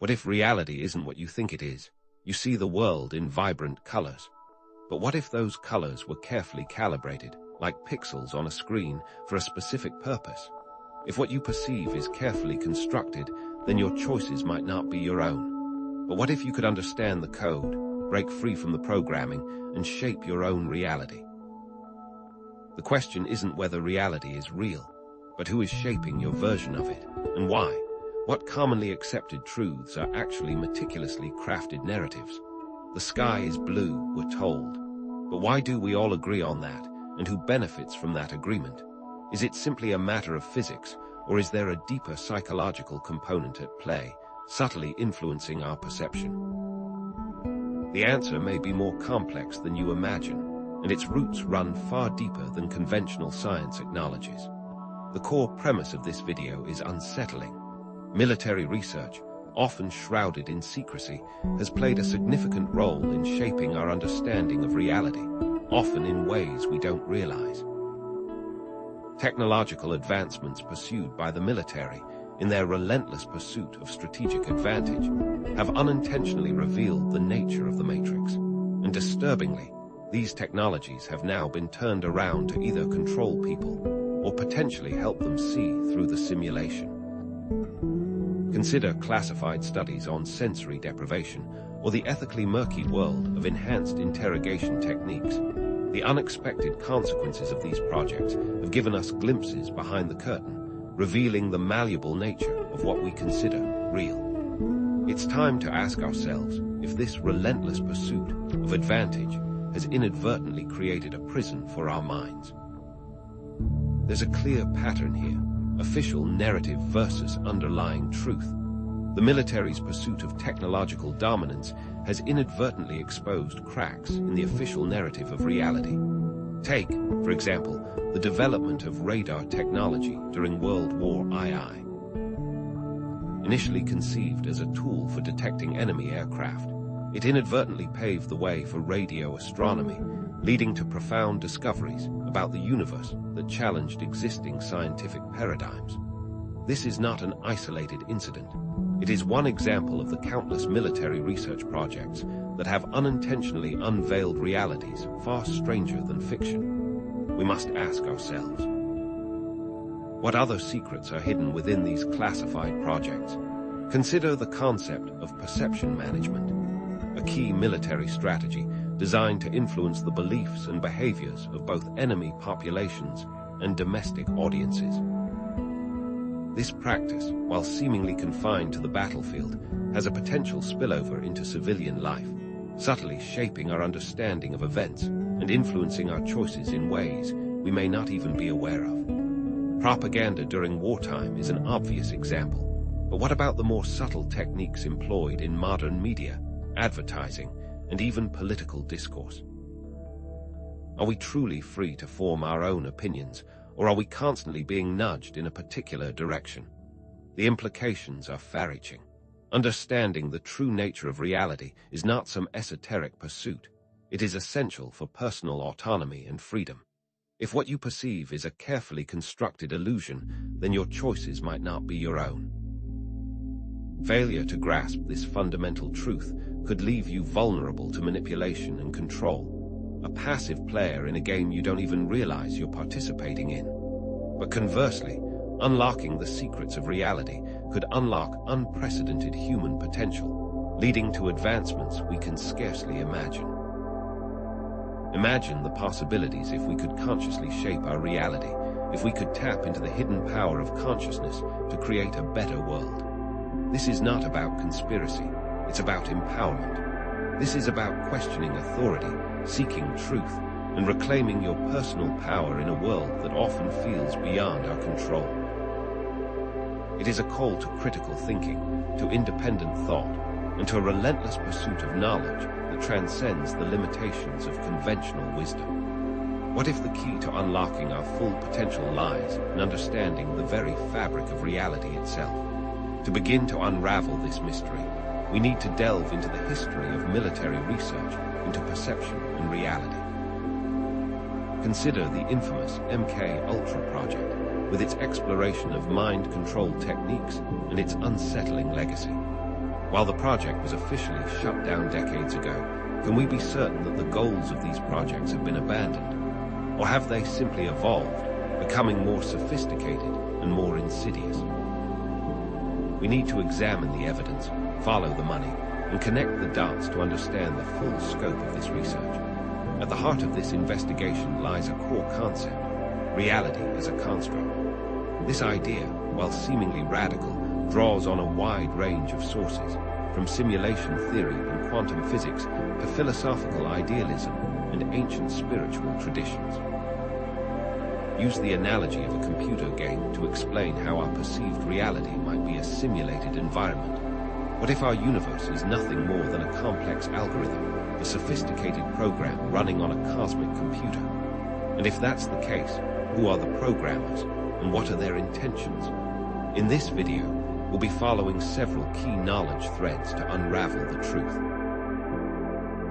What if reality isn't what you think it is? You see the world in vibrant colors. But what if those colors were carefully calibrated, like pixels on a screen, for a specific purpose? If what you perceive is carefully constructed, then your choices might not be your own. But what if you could understand the code, break free from the programming, and shape your own reality? The question isn't whether reality is real, but who is shaping your version of it, and why? What commonly accepted truths are actually meticulously crafted narratives? The sky is blue, we're told. But why do we all agree on that, and who benefits from that agreement? Is it simply a matter of physics, or is there a deeper psychological component at play, subtly influencing our perception? The answer may be more complex than you imagine, and its roots run far deeper than conventional science acknowledges. The core premise of this video is unsettling. Military research, often shrouded in secrecy, has played a significant role in shaping our understanding of reality, often in ways we don't realize. Technological advancements pursued by the military in their relentless pursuit of strategic advantage have unintentionally revealed the nature of the matrix, and disturbingly, these technologies have now been turned around to either control people or potentially help them see through the simulation. Consider classified studies on sensory deprivation or the ethically murky world of enhanced interrogation techniques. The unexpected consequences of these projects have given us glimpses behind the curtain, revealing the malleable nature of what we consider real. It's time to ask ourselves if this relentless pursuit of advantage has inadvertently created a prison for our minds. There's a clear pattern here: official narrative versus underlying truth. The military's pursuit of technological dominance has inadvertently exposed cracks in the official narrative of reality. Take, for example, the development of radar technology during World War II. Initially conceived as a tool for detecting enemy aircraft, it inadvertently paved the way for radio astronomy, leading to profound discoveries about the universe that challenged existing scientific paradigms. This is not an isolated incident. It is one example of the countless military research projects that have unintentionally unveiled realities far stranger than fiction. We must ask ourselves, what other secrets are hidden within these classified projects? Consider the concept of perception management, a key military strategy designed to influence the beliefs and behaviors of both enemy populations and domestic audiences. This practice, while seemingly confined to the battlefield, has a potential spillover into civilian life, subtly shaping our understanding of events and influencing our choices in ways we may not even be aware of. Propaganda during wartime is an obvious example, but what about the more subtle techniques employed in modern media, advertising, and even political discourse? Are we truly free to form our own opinions, or are we constantly being nudged in a particular direction? The implications are far-reaching. Understanding the true nature of reality is not some esoteric pursuit. It is essential for personal autonomy and freedom. If what you perceive is a carefully constructed illusion, then your choices might not be your own. Failure to grasp this fundamental truth could leave you vulnerable to manipulation and control, a passive player in a game you don't even realize you're participating in. But conversely, unlocking the secrets of reality could unlock unprecedented human potential, leading to advancements we can scarcely imagine. Imagine the possibilities if we could consciously shape our reality, if we could tap into the hidden power of consciousness to create a better world. This is not about conspiracy, it's about empowerment. This is about questioning authority, seeking truth, and reclaiming your personal power in a world that often feels beyond our control. It is a call to critical thinking, to independent thought, and to a relentless pursuit of knowledge that transcends the limitations of conventional wisdom. What if the key to unlocking our full potential lies in understanding the very fabric of reality itself? To begin to unravel this mystery, we need to delve into the history of military research into perception and reality. Consider the infamous MK-Ultra project, with its exploration of mind-control techniques and its unsettling legacy. While the project was officially shut down decades ago, can we be certain that the goals of these projects have been abandoned? Or have they simply evolved, becoming more sophisticated and more insidious? We need to examine the evidence, follow the money, and connect the dots to understand the full scope of this research. At the heart of this investigation lies a core concept: reality as a construct. This idea, while seemingly radical, draws on a wide range of sources, from simulation theory and quantum physics to philosophical idealism and ancient spiritual traditions. Use the analogy of a computer game to explain how our perceived reality might be a simulated environment. What if our universe is nothing more than a complex algorithm, a sophisticated program running on a cosmic computer? And if that's the case, who are the programmers and what are their intentions? In this video, we'll be following several key knowledge threads to unravel the truth.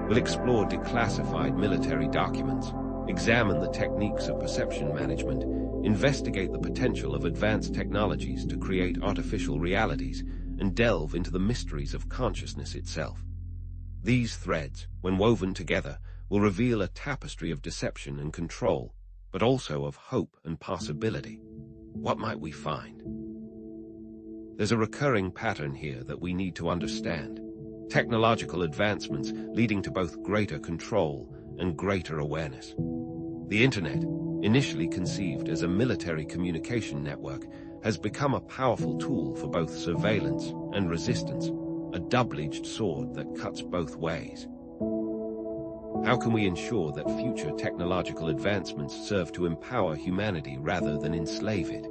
We'll explore declassified military documents, examine the techniques of perception management, investigate the potential of advanced technologies to create artificial realities, and delve into the mysteries of consciousness itself. These threads, when woven together, will reveal a tapestry of deception and control, but also of hope and possibility. What might we find? There's a recurring pattern here that we need to understand. Technological advancements leading to both greater control and greater awareness. The Internet, initially conceived as a military communication network, has become a powerful tool for both surveillance and resistance, a double-edged sword that cuts both ways. How can we ensure that future technological advancements serve to empower humanity rather than enslave it?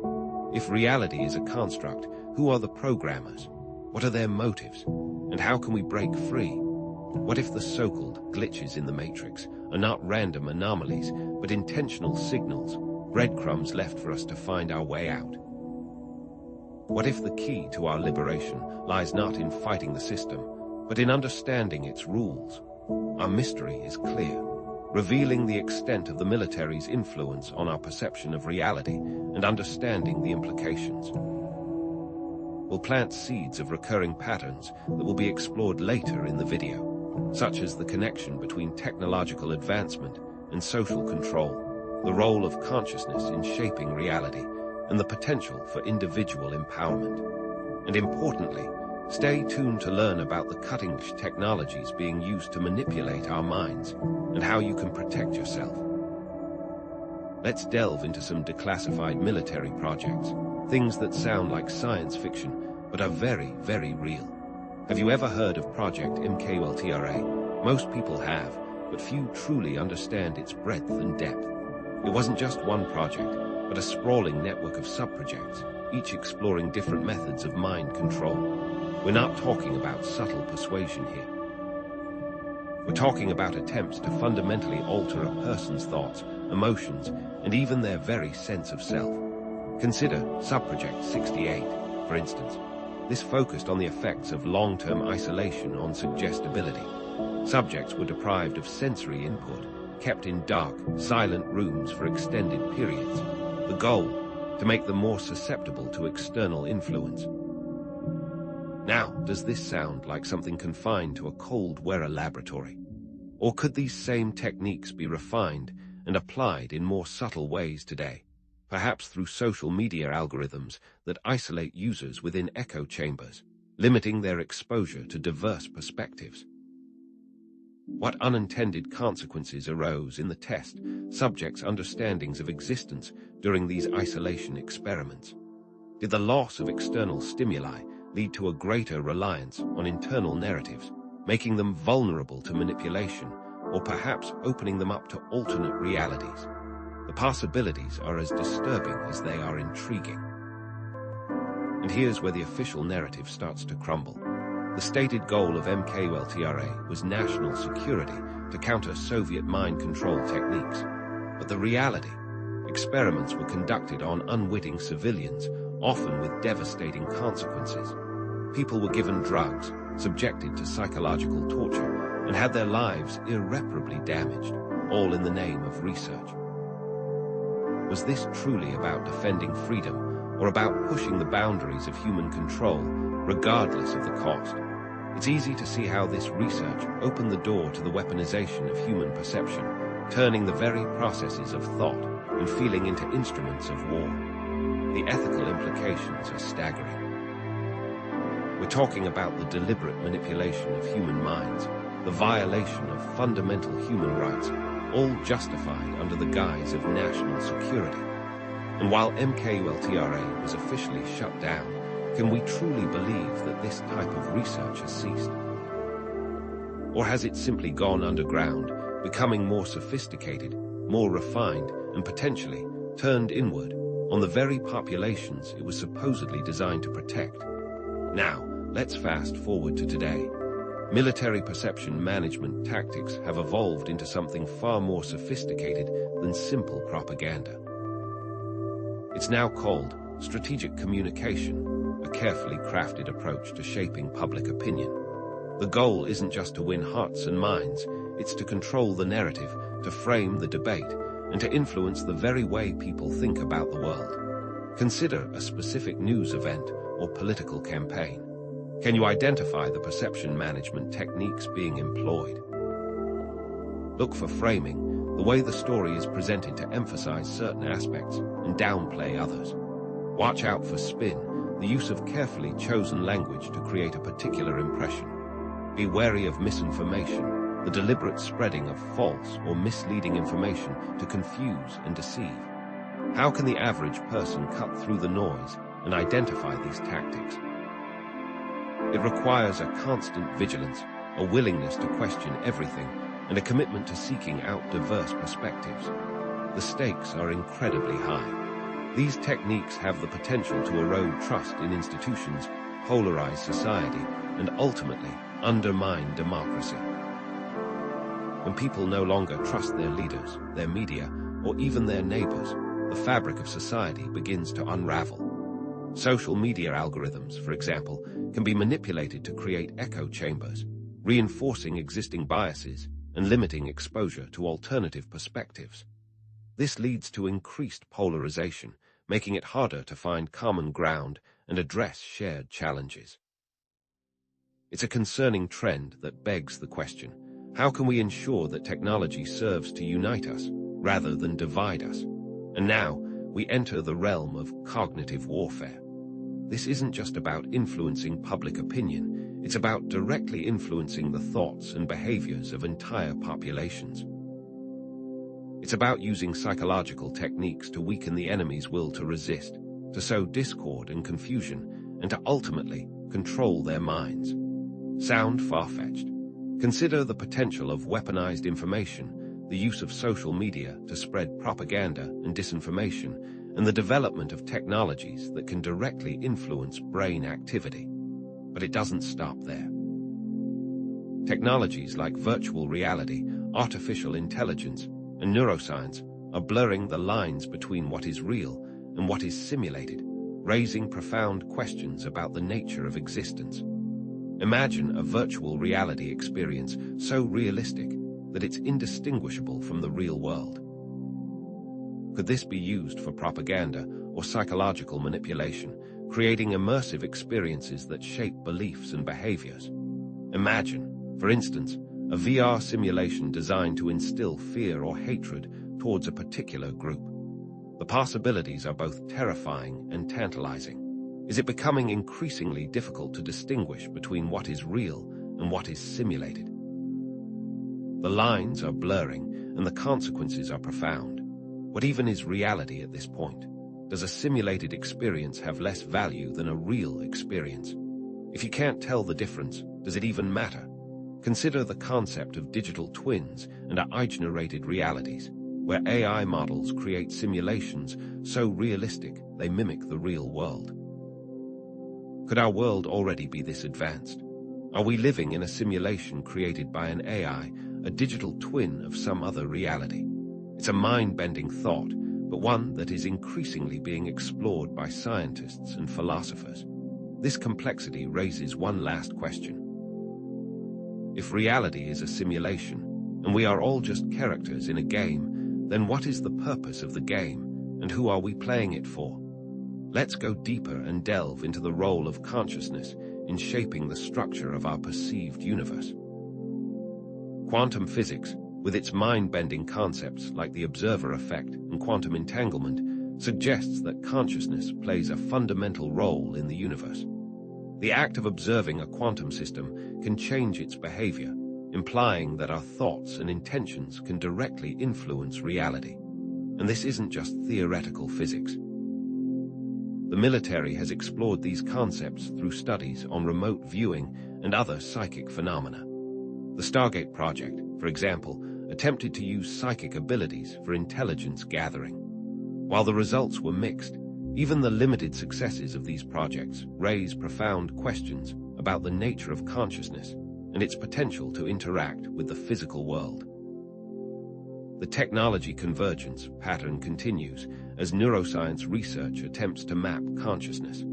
If reality is a construct, who are the programmers? What are their motives? And how can we break free? What if the so-called glitches in the Matrix are not random anomalies, but intentional signals, breadcrumbs left for us to find our way out? What if the key to our liberation lies not in fighting the system, but in understanding its rules? Our mystery is clear, revealing the extent of the military's influence on our perception of reality and understanding the implications. We'll plant seeds of recurring patterns that will be explored later in the video, such as the connection between technological advancement and social control, the role of consciousness in shaping reality, and the potential for individual empowerment. And importantly, stay tuned to learn about the cutting-edge technologies being used to manipulate our minds and how you can protect yourself. Let's delve into some declassified military projects, things that sound like science fiction but are very, very real. Have you ever heard of Project MKUltra? Most people have, but few truly understand its breadth and depth. It wasn't just one project, but a sprawling network of sub-projects, each exploring different methods of mind control. We're not talking about subtle persuasion here. We're talking about attempts to fundamentally alter a person's thoughts, emotions, and even their very sense of self. Consider Sub-Project 68, for instance. This focused on the effects of long-term isolation on suggestibility. Subjects were deprived of sensory input, kept in dark, silent rooms for extended periods. The goal, to make them more susceptible to external influence. Now, does this sound like something confined to a cold weather laboratory? Or could these same techniques be refined and applied in more subtle ways today, perhaps through social media algorithms that isolate users within echo chambers, limiting their exposure to diverse perspectives? What unintended consequences arose in the test subjects' understandings of existence during these isolation experiments? Did the loss of external stimuli lead to a greater reliance on internal narratives, making them vulnerable to manipulation, or perhaps opening them up to alternate realities? The possibilities are as disturbing as they are intriguing. And here's where the official narrative starts to crumble. The stated goal of MKUltra was national security to counter Soviet mind control techniques. But the reality, experiments were conducted on unwitting civilians, often with devastating consequences. People were given drugs, subjected to psychological torture, and had their lives irreparably damaged, all in the name of research. Was this truly about defending freedom, or about pushing the boundaries of human control, regardless of the cost? It's easy to see how this research opened the door to the weaponization of human perception, turning the very processes of thought and feeling into instruments of war. The ethical implications are staggering. We're talking about the deliberate manipulation of human minds, the violation of fundamental human rights, all justified under the guise of national security. And while MKULTRA was officially shut down, can we truly believe that this type of research has ceased? Or has it simply gone underground, becoming more sophisticated, more refined, and potentially turned inward on the very populations it was supposedly designed to protect? Now, let's fast forward to today. Military perception management tactics have evolved into something far more sophisticated than simple propaganda. It's now called strategic communication, a carefully crafted approach to shaping public opinion. The goal isn't just to win hearts and minds, it's to control the narrative, to frame the debate, and to influence the very way people think about the world. Consider a specific news event or political campaign. Can you identify the perception management techniques being employed? Look for framing, the way the story is presented to emphasize certain aspects and downplay others. Watch out for spin, the use of carefully chosen language to create a particular impression. Be wary of misinformation, the deliberate spreading of false or misleading information to confuse and deceive. How can the average person cut through the noise and identify these tactics? It requires a constant vigilance, a willingness to question everything, and a commitment to seeking out diverse perspectives. The stakes are incredibly high. These techniques have the potential to erode trust in institutions, polarize society, and ultimately undermine democracy. When people no longer trust their leaders, their media, or even their neighbors, the fabric of society begins to unravel. Social media algorithms, for example, can be manipulated to create echo chambers, reinforcing existing biases and limiting exposure to alternative perspectives. This leads to increased polarization, making it harder to find common ground and address shared challenges. It's a concerning trend that begs the question, how can we ensure that technology serves to unite us rather than divide us? And now, we enter the realm of cognitive warfare. This isn't just about influencing public opinion, it's about directly influencing the thoughts and behaviors of entire populations. It's about using psychological techniques to weaken the enemy's will to resist, to sow discord and confusion, and to ultimately control their minds. Sound far-fetched? Consider the potential of weaponized information, the use of social media to spread propaganda and disinformation, and the development of technologies that can directly influence brain activity. But it doesn't stop there. Technologies like virtual reality, artificial intelligence, and neuroscience are blurring the lines between what is real and what is simulated, raising profound questions about the nature of existence. Imagine a virtual reality experience so realistic that it's indistinguishable from the real world. Could this be used for propaganda or psychological manipulation, creating immersive experiences that shape beliefs and behaviors? Imagine, for instance, a VR simulation designed to instill fear or hatred towards a particular group. The possibilities are both terrifying and tantalizing. Is it becoming increasingly difficult to distinguish between what is real and what is simulated? The lines are blurring and the consequences are profound. What even is reality at this point? Does a simulated experience have less value than a real experience? If you can't tell the difference, does it even matter? Consider the concept of digital twins and age-narrated realities, where AI models create simulations so realistic they mimic the real world. Could our world already be this advanced? Are we living in a simulation created by an AI, a digital twin of some other reality? It's a mind-bending thought, but one that is increasingly being explored by scientists and philosophers. This complexity raises one last question. If reality is a simulation, and we are all just characters in a game, then what is the purpose of the game, and who are we playing it for? Let's go deeper and delve into the role of consciousness in shaping the structure of our perceived universe. Quantum physics, with its mind-bending concepts like the observer effect and quantum entanglement, suggests that consciousness plays a fundamental role in the universe. The act of observing a quantum system can change its behavior, implying that our thoughts and intentions can directly influence reality. And this isn't just theoretical physics. The military has explored these concepts through studies on remote viewing and other psychic phenomena. The Stargate project, for example, attempted to use psychic abilities for intelligence gathering. While the results were mixed, even the limited successes of these projects raise profound questions about the nature of consciousness and its potential to interact with the physical world. The technology convergence pattern continues as neuroscience research attempts to map consciousness.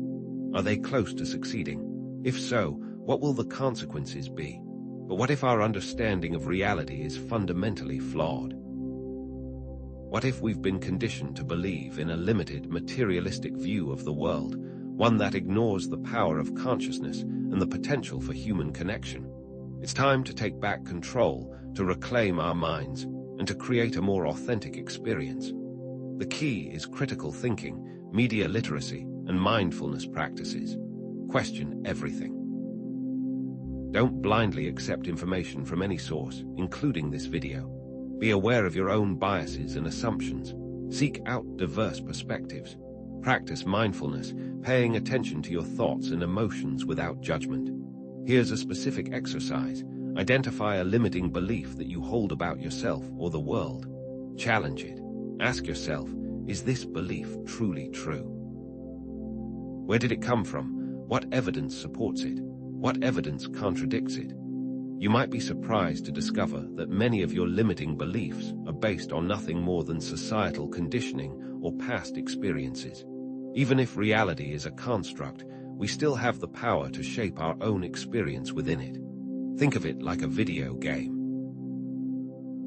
Are they close to succeeding? If so, what will the consequences be? But what if our understanding of reality is fundamentally flawed? What if we've been conditioned to believe in a limited, materialistic view of the world, one that ignores the power of consciousness and the potential for human connection? It's time to take back control, to reclaim our minds, and to create a more authentic experience. The key is critical thinking, media literacy, and mindfulness practices. Question everything. Don't blindly accept information from any source, including this video. Be aware of your own biases and assumptions. Seek out diverse perspectives. Practice mindfulness, paying attention to your thoughts and emotions without judgment. Here's a specific exercise. Identify a limiting belief that you hold about yourself or the world. Challenge it. Ask yourself, is this belief truly true? Where did it come from? What evidence supports it? What evidence contradicts it? You might be surprised to discover that many of your limiting beliefs are based on nothing more than societal conditioning or past experiences. Even if reality is a construct, we still have the power to shape our own experience within it. Think of it like a video game.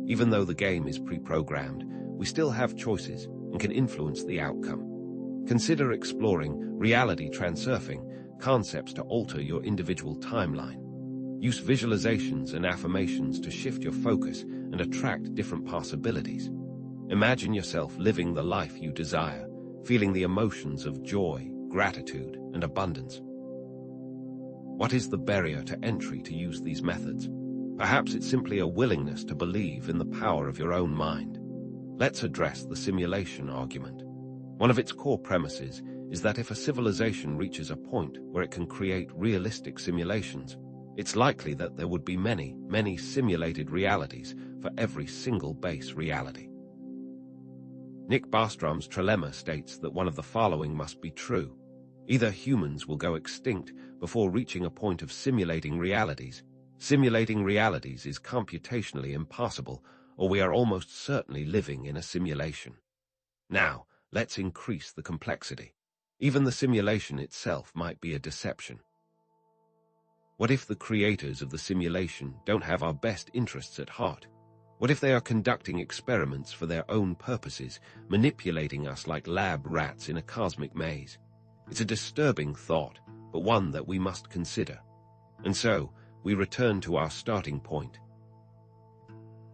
Even though the game is pre-programmed, we still have choices and can influence the outcome. Consider exploring reality transurfing, concepts to alter your individual timeline. Use visualizations and affirmations to shift your focus and attract different possibilities. Imagine yourself living the life you desire, feeling the emotions of joy, gratitude, and abundance. What is the barrier to entry to use these methods? Perhaps it's simply a willingness to believe in the power of your own mind. Let's address the simulation argument. One of its core premises is that if a civilization reaches a point where it can create realistic simulations, it's likely that there would be many, many simulated realities for every single base reality. Nick Bostrom's trilemma states that one of the following must be true. Either humans will go extinct before reaching a point of simulating realities. Simulating realities is computationally impossible, or we are almost certainly living in a simulation. Now, let's increase the complexity. Even the simulation itself might be a deception. What if the creators of the simulation don't have our best interests at heart? What if they are conducting experiments for their own purposes, manipulating us like lab rats in a cosmic maze? It's a disturbing thought, but one that we must consider. And so, we return to our starting point.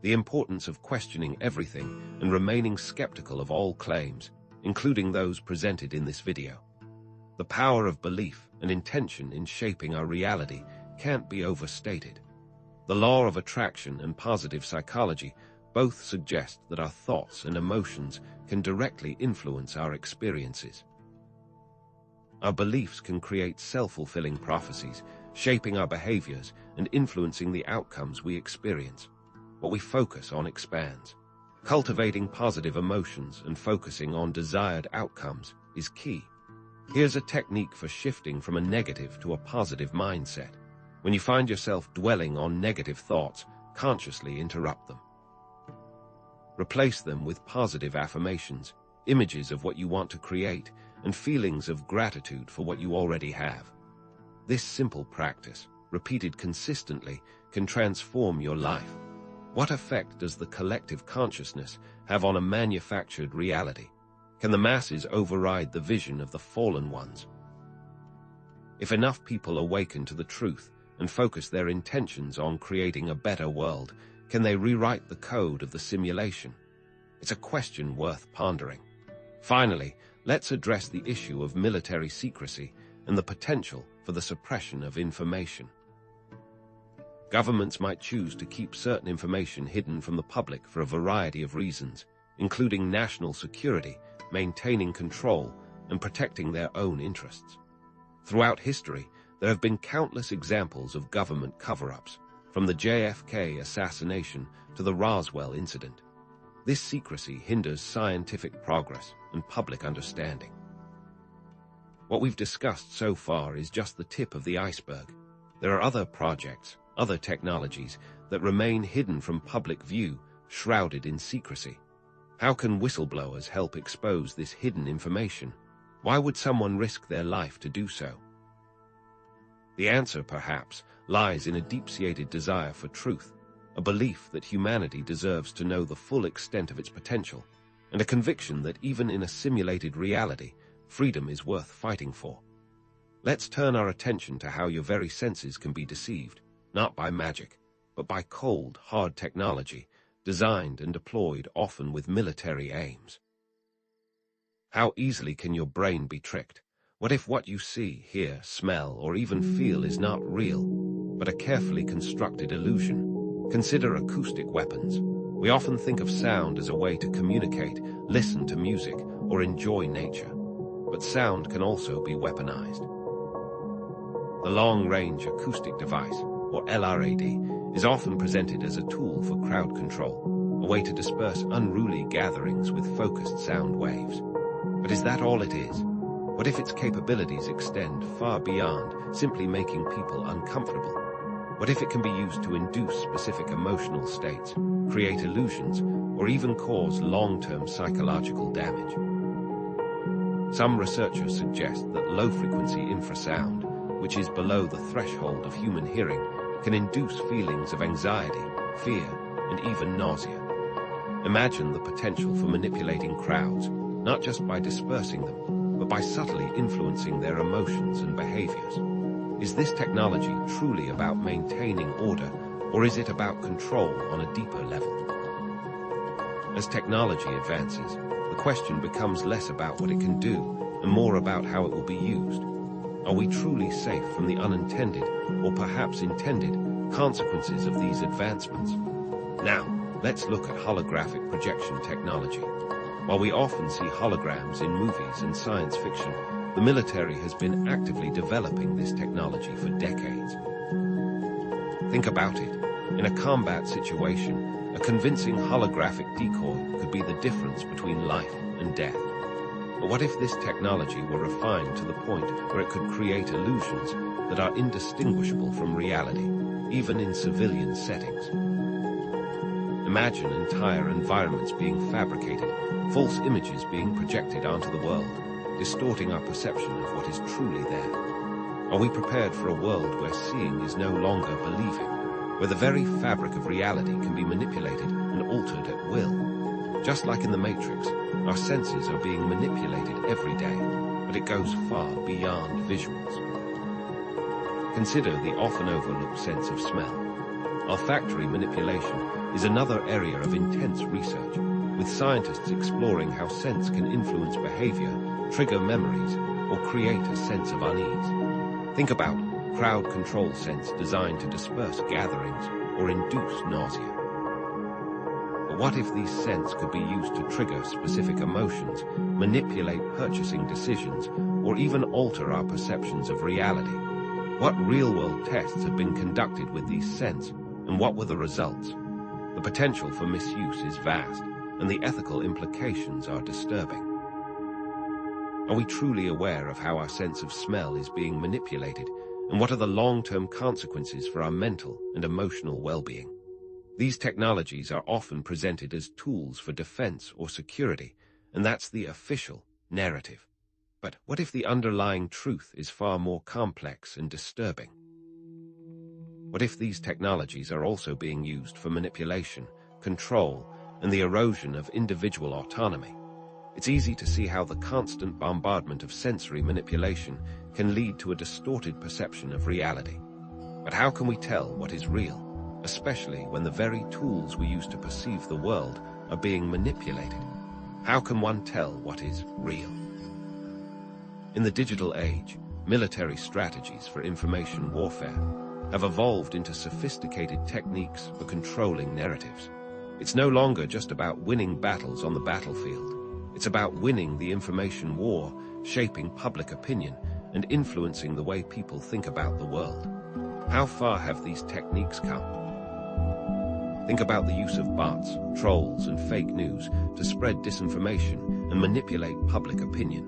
The importance of questioning everything and remaining skeptical of all claims, including those presented in this video. The power of belief and intention in shaping our reality can't be overstated. The law of attraction and positive psychology both suggest that our thoughts and emotions can directly influence our experiences. Our beliefs can create self-fulfilling prophecies, shaping our behaviors and influencing the outcomes we experience. What we focus on expands. Cultivating positive emotions and focusing on desired outcomes is key. Here's a technique for shifting from a negative to a positive mindset. When you find yourself dwelling on negative thoughts, consciously interrupt them. Replace them with positive affirmations, images of what you want to create, and feelings of gratitude for what you already have. This simple practice, repeated consistently, can transform your life. What effect does the collective consciousness have on a manufactured reality? Can the masses override the vision of the fallen ones? If enough people awaken to the truth and focus their intentions on creating a better world, can they rewrite the code of the simulation? It's a question worth pondering. Finally, let's address the issue of military secrecy and the potential for the suppression of information. Governments might choose to keep certain information hidden from the public for a variety of reasons, including national security, maintaining control, and protecting their own interests. Throughout history, there have been countless examples of government cover-ups, from the JFK assassination to the Roswell incident. This secrecy hinders scientific progress and public understanding. What we've discussed so far is just the tip of the iceberg. There are other projects, other technologies that remain hidden from public view, shrouded in secrecy. How can whistleblowers help expose this hidden information? Why would someone risk their life to do so? The answer, perhaps, lies in a deep-seated desire for truth, a belief that humanity deserves to know the full extent of its potential, and a conviction that even in a simulated reality, freedom is worth fighting for. Let's turn our attention to how your very senses can be deceived, not by magic, but by cold, hard technology, designed and deployed often with military aims. How easily can your brain be tricked? What if what you see, hear, smell, or even feel is not real, but a carefully constructed illusion? Consider acoustic weapons. We often think of sound as a way to communicate, listen to music, or enjoy nature. But sound can also be weaponized. The long-range acoustic device, or LRAD, is often presented as a tool for crowd control, a way to disperse unruly gatherings with focused sound waves. But is that all it is? What if its capabilities extend far beyond simply making people uncomfortable? What if it can be used to induce specific emotional states, create illusions, or even cause long-term psychological damage? Some researchers suggest that low-frequency infrasound, which is below the threshold of human hearing, can induce feelings of anxiety, fear, and even nausea. Imagine the potential for manipulating crowds, not just by dispersing them, but by subtly influencing their emotions and behaviors. Is this technology truly about maintaining order, or is it about control on a deeper level? As technology advances, the question becomes less about what it can do, and more about how it will be used. Are we truly safe from the unintended, or perhaps intended, consequences of these advancements? Now, let's look at holographic projection technology. While we often see holograms in movies and science fiction, the military has been actively developing this technology for decades. Think about it. In a combat situation, a convincing holographic decoy could be the difference between life and death. But what if this technology were refined to the point where it could create illusions that are indistinguishable from reality, even in civilian settings? Imagine entire environments being fabricated, false images being projected onto the world, distorting our perception of what is truly there. Are we prepared for a world where seeing is no longer believing, where the very fabric of reality can be manipulated and altered at will? Just like in the Matrix, our senses are being manipulated every day, but it goes far beyond visuals. Consider the often overlooked sense of smell. Olfactory manipulation is another area of intense research, with scientists exploring how scents can influence behavior, trigger memories, or create a sense of unease. Think about crowd control scents designed to disperse gatherings or induce nausea. But what if these scents could be used to trigger specific emotions, manipulate purchasing decisions, or even alter our perceptions of reality? What real-world tests have been conducted with these scents, and what were the results? The potential for misuse is vast, and the ethical implications are disturbing. Are we truly aware of how our sense of smell is being manipulated, and what are the long-term consequences for our mental and emotional well-being? These technologies are often presented as tools for defense or security, and that's the official narrative. But what if the underlying truth is far more complex and disturbing? What if these technologies are also being used for manipulation, control, and the erosion of individual autonomy? It's easy to see how the constant bombardment of sensory manipulation can lead to a distorted perception of reality. But how can we tell what is real, especially when the very tools we use to perceive the world are being manipulated? How can one tell what is real? In the digital age, military strategies for information warfare have evolved into sophisticated techniques for controlling narratives. It's no longer just about winning battles on the battlefield. It's about winning the information war, shaping public opinion, and influencing the way people think about the world. How far have these techniques come? Think about the use of bots, trolls, and fake news to spread disinformation and manipulate public opinion.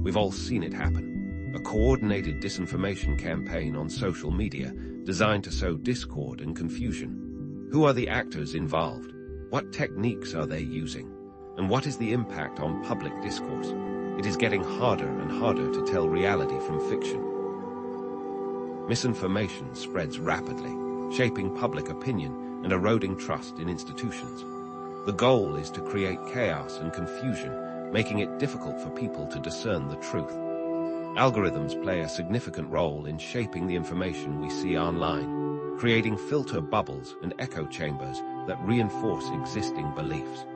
We've all seen it happen. A coordinated disinformation campaign on social media designed to sow discord and confusion. Who are the actors involved? What techniques are they using? And what is the impact on public discourse? It is getting harder and harder to tell reality from fiction. Misinformation spreads rapidly, shaping public opinion and eroding trust in institutions. The goal is to create chaos and confusion, making it difficult for people to discern the truth. Algorithms play a significant role in shaping the information we see online, creating filter bubbles and echo chambers that reinforce existing beliefs.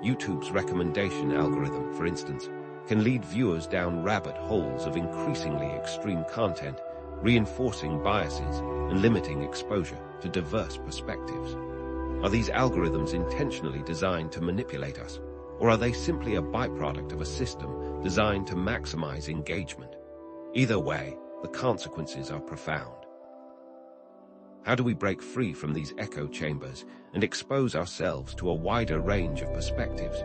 YouTube's recommendation algorithm, for instance, can lead viewers down rabbit holes of increasingly extreme content, reinforcing biases and limiting exposure to diverse perspectives. Are these algorithms intentionally designed to manipulate us, or are they simply a byproduct of a system designed to maximize engagement? Either way, the consequences are profound. How do we break free from these echo chambers and expose ourselves to a wider range of perspectives?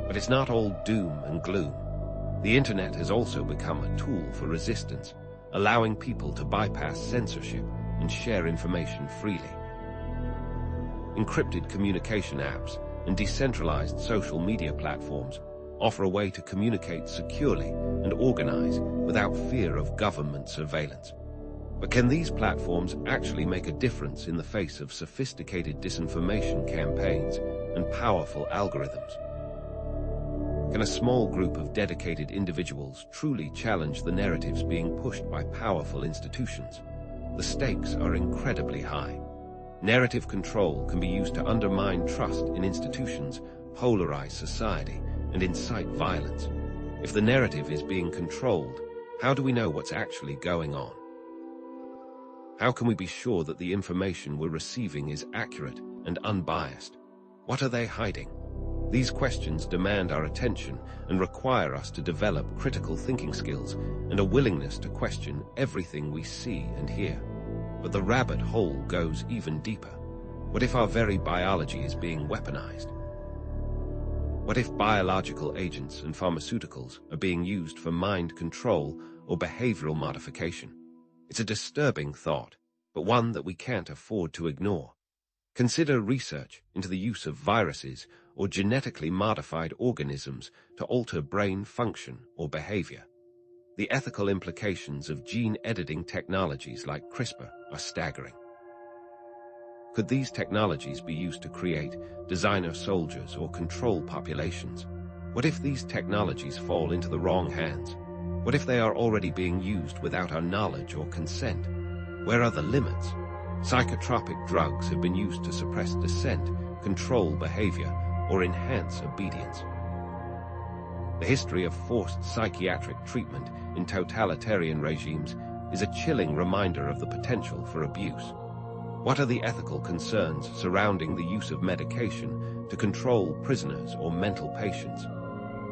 But it's not all doom and gloom. The internet has also become a tool for resistance, allowing people to bypass censorship and share information freely. Encrypted communication apps and decentralized social media platforms offer a way to communicate securely and organize without fear of government surveillance. But can these platforms actually make a difference in the face of sophisticated disinformation campaigns and powerful algorithms? Can a small group of dedicated individuals truly challenge the narratives being pushed by powerful institutions? The stakes are incredibly high. Narrative control can be used to undermine trust in institutions, polarize society, and incite violence. If the narrative is being controlled, how do we know what's actually going on? How can we be sure that the information we're receiving is accurate and unbiased? What are they hiding? These questions demand our attention and require us to develop critical thinking skills and a willingness to question everything we see and hear. But the rabbit hole goes even deeper. What if our very biology is being weaponized? What if biological agents and pharmaceuticals are being used for mind control or behavioral modification? It's a disturbing thought, but one that we can't afford to ignore. Consider research into the use of viruses or genetically modified organisms to alter brain function or behavior. The ethical implications of gene editing technologies like CRISPR are staggering. Could these technologies be used to create designer soldiers or control populations? What if these technologies fall into the wrong hands? What if they are already being used without our knowledge or consent? Where are the limits? Psychotropic drugs have been used to suppress dissent, control behavior, or enhance obedience. The history of forced psychiatric treatment in totalitarian regimes is a chilling reminder of the potential for abuse. What are the ethical concerns surrounding the use of medication to control prisoners or mental patients?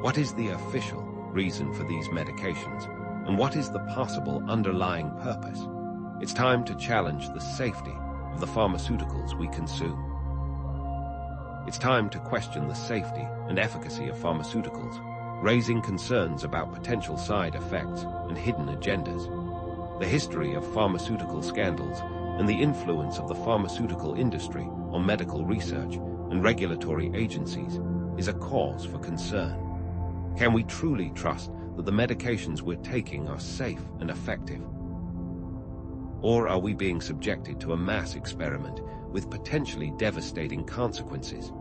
What is the official reason for these medications, and what is the possible underlying purpose? It's time to challenge the safety of the pharmaceuticals we consume. It's time to question the safety and efficacy of pharmaceuticals, raising concerns about potential side effects and hidden agendas. The history of pharmaceutical scandals and the influence of the pharmaceutical industry on medical research and regulatory agencies is a cause for concern. Can we truly trust that the medications we're taking are safe and effective? Or are we being subjected to a mass experiment with potentially devastating consequences?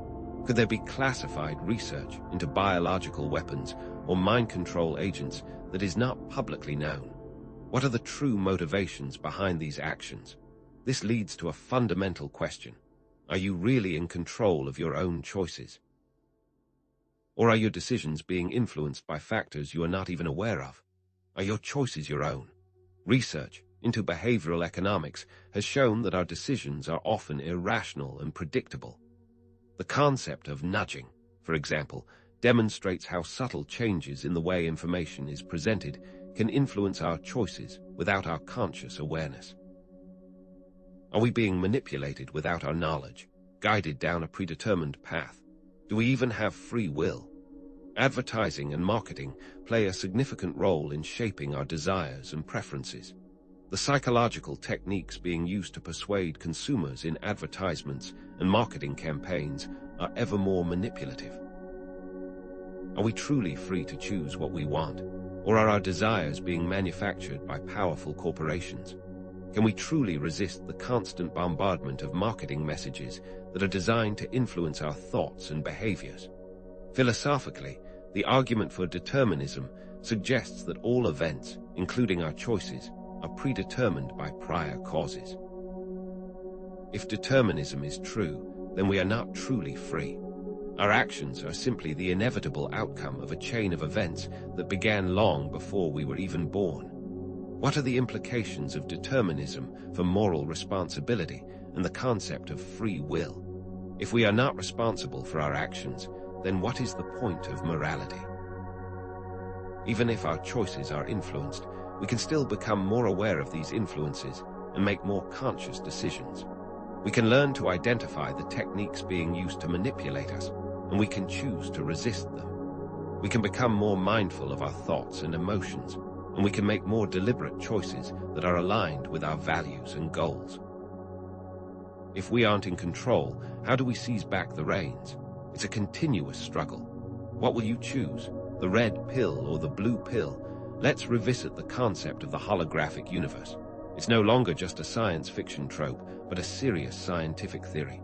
Could there be classified research into biological weapons or mind control agents that is not publicly known? What are the true motivations behind these actions? This leads to a fundamental question. Are you really in control of your own choices? Or are your decisions being influenced by factors you are not even aware of? Are your choices your own? Research into behavioral economics has shown that our decisions are often irrational and predictable. The concept of nudging, for example, demonstrates how subtle changes in the way information is presented can influence our choices without our conscious awareness. Are we being manipulated without our knowledge, guided down a predetermined path? Do we even have free will? Advertising and marketing play a significant role in shaping our desires and preferences. The psychological techniques being used to persuade consumers in advertisements and marketing campaigns are ever more manipulative. Are we truly free to choose what we want, or are our desires being manufactured by powerful corporations? Can we truly resist the constant bombardment of marketing messages that are designed to influence our thoughts and behaviors? Philosophically, the argument for determinism suggests that all events, including our choices, are predetermined by prior causes. If determinism is true, then we are not truly free. Our actions are simply the inevitable outcome of a chain of events that began long before we were even born. What are the implications of determinism for moral responsibility and the concept of free will? If we are not responsible for our actions, then what is the point of morality? Even if our choices are influenced, we can still become more aware of these influences and make more conscious decisions. We can learn to identify the techniques being used to manipulate us, and we can choose to resist them. We can become more mindful of our thoughts and emotions, and we can make more deliberate choices that are aligned with our values and goals. If we aren't in control, how do we seize back the reins? It's a continuous struggle. What will you choose, the red pill or the blue pill? Let's revisit the concept of the holographic universe. It's no longer just a science fiction trope, but a serious scientific theory.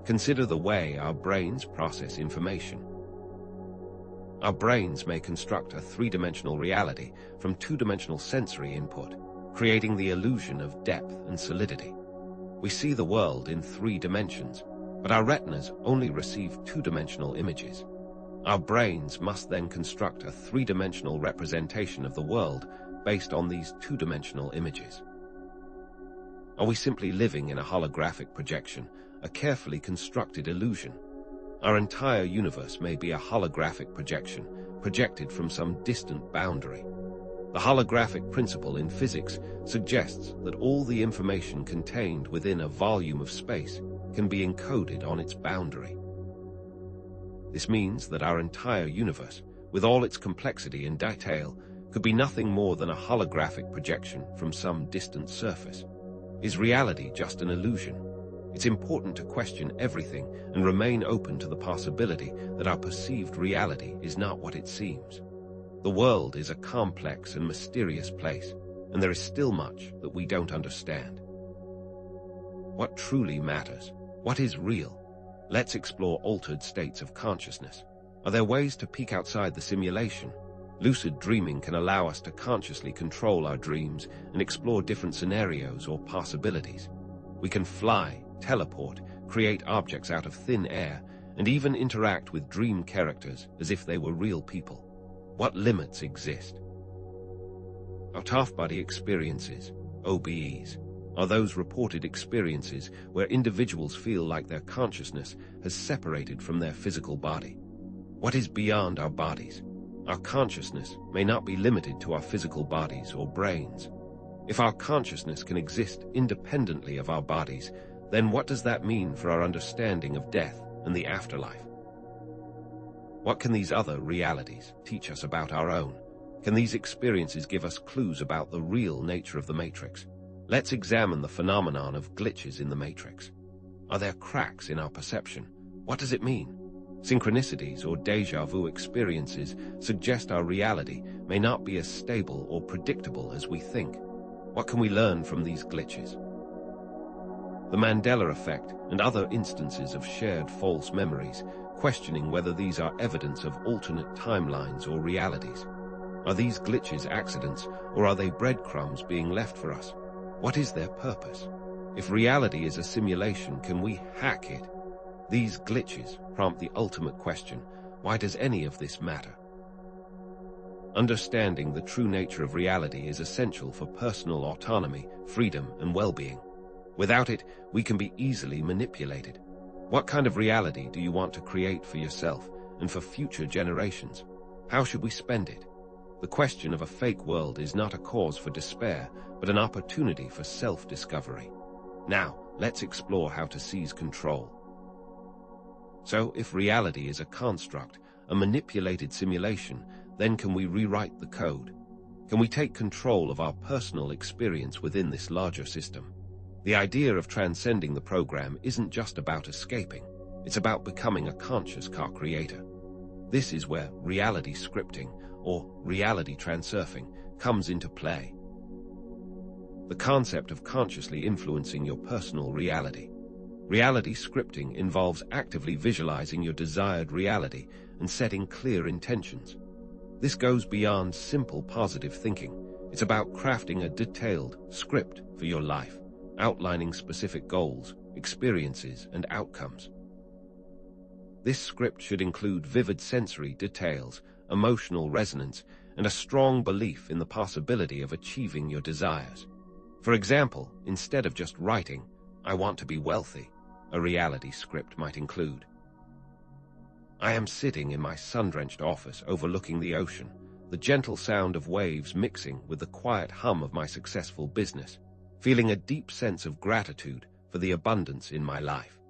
Consider the way our brains process information. Our brains may construct a three-dimensional reality from two-dimensional sensory input, creating the illusion of depth and solidity. We see the world in 3 dimensions, but our retinas only receive 2-dimensional images. Our brains must then construct a 3-dimensional representation of the world based on these 2-dimensional images. Are we simply living in a holographic projection, a carefully constructed illusion? Our entire universe may be a holographic projection, projected from some distant boundary. The holographic principle in physics suggests that all the information contained within a volume of space can be encoded on its boundary. This means that our entire universe, with all its complexity and detail, could be nothing more than a holographic projection from some distant surface. Is reality just an illusion? It's important to question everything and remain open to the possibility that our perceived reality is not what it seems. The world is a complex and mysterious place, and there is still much that we don't understand. What truly matters? What is real? Let's explore altered states of consciousness. Are there ways to peek outside the simulation? Lucid dreaming can allow us to consciously control our dreams and explore different scenarios or possibilities. We can fly, teleport, create objects out of thin air, and even interact with dream characters as if they were real people. What limits exist? Out-of-body experiences, OBEs, are those reported experiences where individuals feel like their consciousness has separated from their physical body. What is beyond our bodies? Our consciousness may not be limited to our physical bodies or brains. If our consciousness can exist independently of our bodies, then what does that mean for our understanding of death and the afterlife? What can these other realities teach us about our own? Can these experiences give us clues about the real nature of the Matrix? Let's examine the phenomenon of glitches in the Matrix. Are there cracks in our perception? What does it mean? Synchronicities or déjà vu experiences suggest our reality may not be as stable or predictable as we think. What can we learn from these glitches? the Mandela effect, and other instances of shared false memories, questioning whether these are evidence of alternate timelines or realities. Are these glitches accidents, or are they breadcrumbs being left for us? What is their purpose? If reality is a simulation, can we hack it? These glitches prompt the ultimate question: why does any of this matter? Understanding the true nature of reality is essential for personal autonomy, freedom, and well-being. Without it, we can be easily manipulated. What kind of reality do you want to create for yourself and for future generations? How should we spend it? The question of a fake world is not a cause for despair, but an opportunity for self-discovery. Now, let's explore how to seize control. So, if reality is a construct, a manipulated simulation, then can we rewrite the code? Can we take control of our personal experience within this larger system? The idea of transcending the program isn't just about escaping. It's about becoming a conscious co-creator. This is where reality scripting, or reality transurfing, comes into play. The concept of consciously influencing your personal reality. Reality scripting involves actively visualizing your desired reality and setting clear intentions. This goes beyond simple positive thinking. It's about crafting a detailed script for your life, outlining specific goals, experiences, and outcomes. This script should include vivid sensory details, emotional resonance, and a strong belief in the possibility of achieving your desires. For example, instead of just writing, "I want to be wealthy," a reality script might include, "I am sitting in my sun-drenched office overlooking the ocean, the gentle sound of waves mixing with the quiet hum of my successful business, feeling a deep sense of gratitude for the abundance in my life."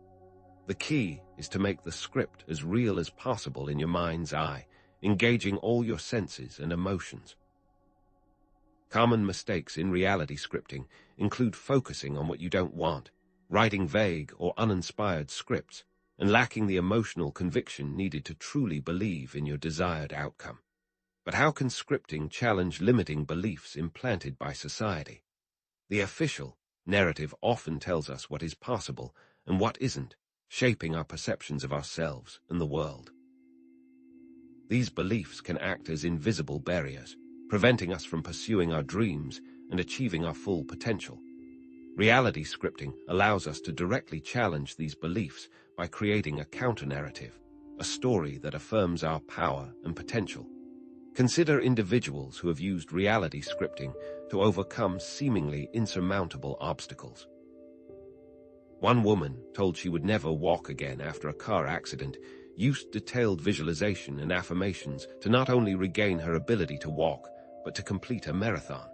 The key is to make the script as real as possible in your mind's eye, engaging all your senses and emotions. Common mistakes in reality scripting include focusing on what you don't want, writing vague or uninspired scripts, and lacking the emotional conviction needed to truly believe in your desired outcome. But how can scripting challenge limiting beliefs implanted by society? The official narrative often tells us what is possible and what isn't, shaping our perceptions of ourselves and the world. These beliefs can act as invisible barriers, preventing us from pursuing our dreams and achieving our full potential. Reality scripting allows us to directly challenge these beliefs by creating a counter-narrative, a story that affirms our power and potential. Consider individuals who have used reality scripting to overcome seemingly insurmountable obstacles. One woman, told she would never walk again after a car accident, used detailed visualization and affirmations to not only regain her ability to walk, but to complete a marathon.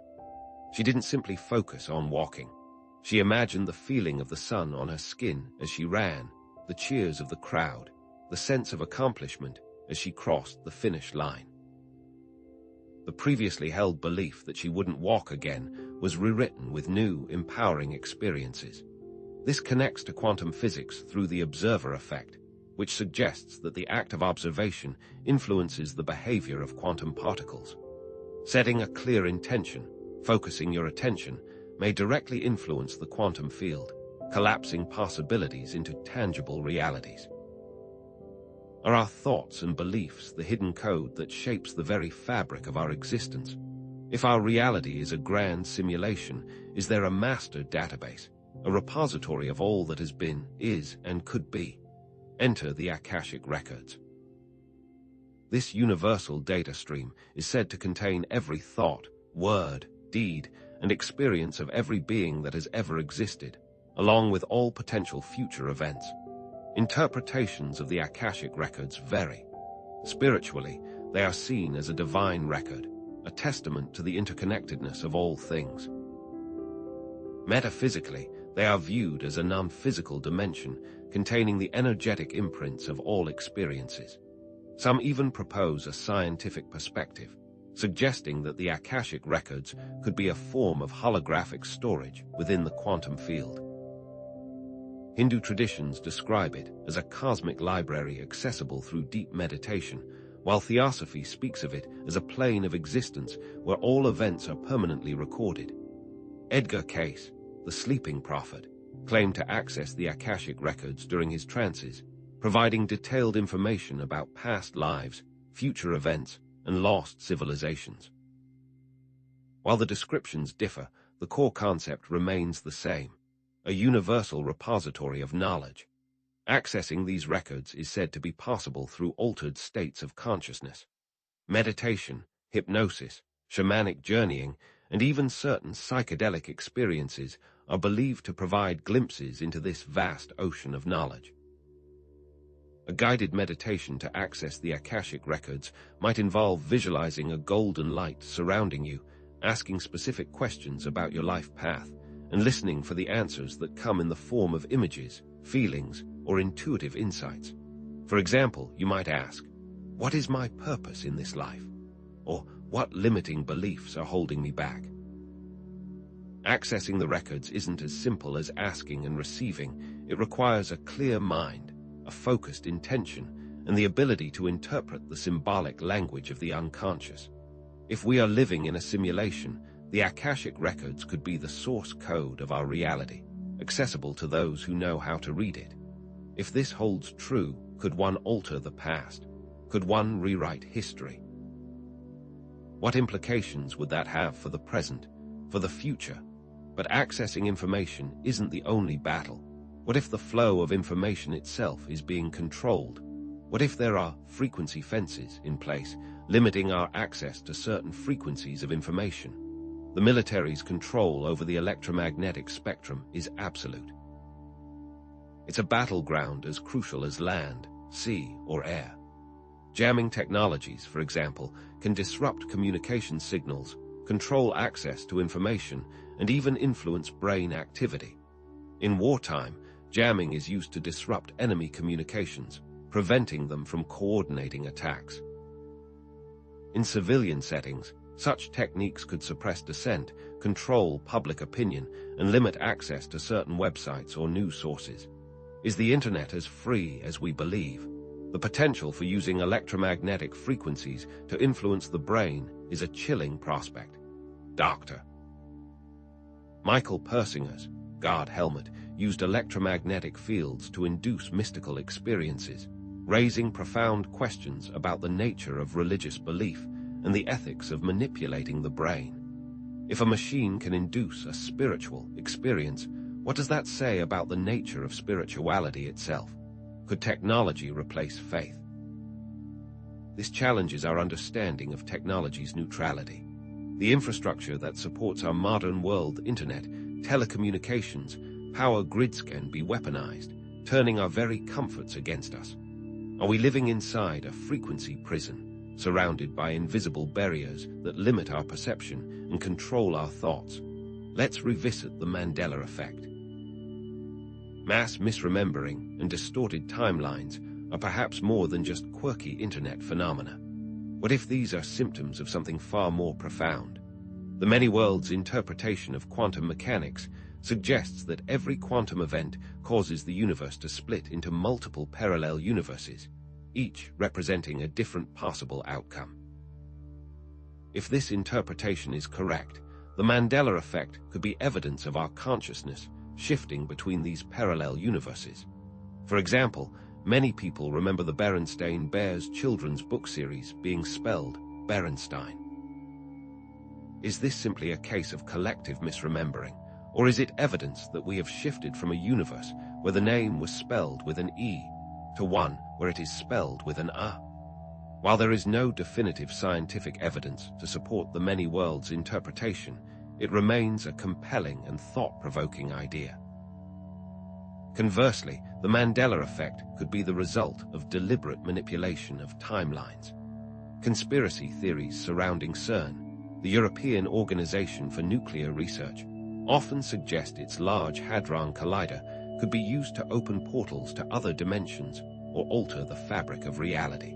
She didn't simply focus on walking. She imagined the feeling of the sun on her skin as she ran, the cheers of the crowd, the sense of accomplishment as she crossed the finish line. The previously held belief that she wouldn't walk again was rewritten with new, empowering experiences. This connects to quantum physics through the observer effect, which suggests that the act of observation influences the behavior of quantum particles. Setting a clear intention, focusing your attention, may directly influence the quantum field, collapsing possibilities into tangible realities. Are our thoughts and beliefs the hidden code that shapes the very fabric of our existence? If our reality is a grand simulation, is there a master database, a repository of all that has been, is, and could be? Enter the Akashic Records. This universal data stream is said to contain every thought, word, deed, and experience of every being that has ever existed, along with all potential future events. Interpretations of the Akashic Records vary. Spiritually, they are seen as a divine record, a testament to the interconnectedness of all things. Metaphysically, they are viewed as a non-physical dimension containing the energetic imprints of all experiences. Some even propose a scientific perspective, suggesting that the Akashic Records could be a form of holographic storage within the quantum field. Hindu traditions describe it as a cosmic library accessible through deep meditation, while Theosophy speaks of it as a plane of existence where all events are permanently recorded. Edgar Cayce, the sleeping prophet, claimed to access the Akashic records during his trances, providing detailed information about past lives, future events, and lost civilizations. While the descriptions differ, the core concept remains the same: a universal repository of knowledge. Accessing these records is said to be possible through altered states of consciousness. Meditation, hypnosis, shamanic journeying, and even certain psychedelic experiences are believed to provide glimpses into this vast ocean of knowledge. A guided meditation to access the Akashic records might involve visualizing a golden light surrounding you, asking specific questions about your life path, and listening for the answers that come in the form of images, feelings, or intuitive insights. For example, you might ask, "What is my purpose in this life?" Or, "What limiting beliefs are holding me back?" Accessing the records isn't as simple as asking and receiving. It requires a clear mind, a focused intention, and the ability to interpret the symbolic language of the unconscious. If we are living in a simulation, the Akashic records could be the source code of our reality, accessible to those who know how to read it. If this holds true, could one alter the past? Could one rewrite history? What implications would that have for the present, for the future? But accessing information isn't the only battle. What if the flow of information itself is being controlled? What if there are frequency fences in place, limiting our access to certain frequencies of information? The military's control over the electromagnetic spectrum is absolute. It's a battleground as crucial as land, sea, or air. Jamming technologies, for example, can disrupt communication signals, control access to information, and even influence brain activity. In wartime, jamming is used to disrupt enemy communications, preventing them from coordinating attacks. In civilian settings, such techniques could suppress dissent, control public opinion, and limit access to certain websites or news sources. Is the internet as free as we believe? The potential for using electromagnetic frequencies to influence the brain is a chilling prospect. Dr. Michael Persinger's guard helmet used electromagnetic fields to induce mystical experiences, raising profound questions about the nature of religious belief and the ethics of manipulating the brain. If a machine can induce a spiritual experience, what does that say about the nature of spirituality itself? Could technology replace faith? This challenges our understanding of technology's neutrality. The infrastructure that supports our modern world, internet, telecommunications, power grids can be weaponized, turning our very comforts against us. Are we living inside a frequency prison, surrounded by invisible barriers that limit our perception and control our thoughts? Let's revisit the Mandela effect. Mass misremembering and distorted timelines are perhaps more than just quirky internet phenomena. What if these are symptoms of something far more profound? The many worlds interpretation of quantum mechanics suggests that every quantum event causes the universe to split into multiple parallel universes, each representing a different possible outcome. If this interpretation is correct, the Mandela effect could be evidence of our consciousness shifting between these parallel universes. For example, many people remember the Berenstain Bears children's book series being spelled Berenstein. Is this simply a case of collective misremembering, or is it evidence that we have shifted from a universe where the name was spelled with an E to one where it is spelled with an A? While there is no definitive scientific evidence to support the many worlds interpretation, it remains a compelling and thought-provoking idea. Conversely, the Mandela effect could be the result of deliberate manipulation of timelines. Conspiracy theories surrounding CERN, the European Organization for Nuclear Research, often suggest its Large Hadron Collider could be used to open portals to other dimensions or alter the fabric of reality.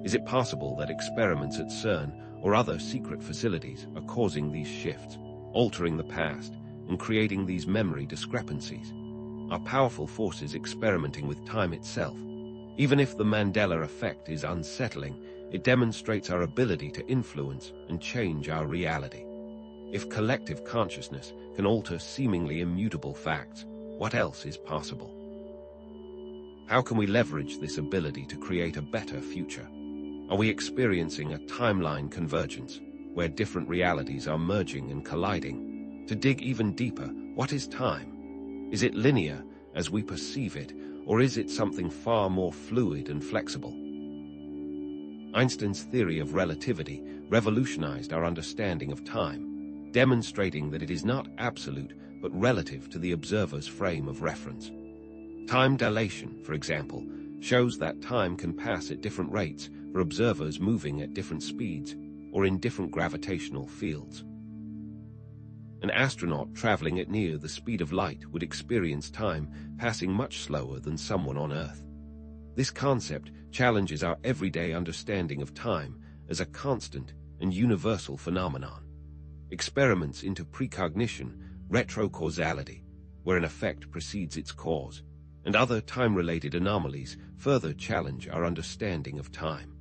Is it possible that experiments at CERN or other secret facilities are causing these shifts, altering the past, and creating these memory discrepancies? Are powerful forces experimenting with time itself? Even if the Mandela effect is unsettling, it demonstrates our ability to influence and change our reality. If collective consciousness can alter seemingly immutable facts, what else is possible? How can we leverage this ability to create a better future? Are we experiencing a timeline convergence, where different realities are merging and colliding? To dig even deeper, what is time? Is it linear as we perceive it, or is it something far more fluid and flexible? Einstein's theory of relativity revolutionized our understanding of time, demonstrating that it is not absolute but relative to the observer's frame of reference. Time dilation, for example, shows that time can pass at different rates for observers moving at different speeds or in different gravitational fields. An astronaut traveling at near the speed of light would experience time passing much slower than someone on Earth. This concept challenges our everyday understanding of time as a constant and universal phenomenon. Experiments into precognition, retrocausality, where an effect precedes its cause, and other time-related anomalies further challenge our understanding of time.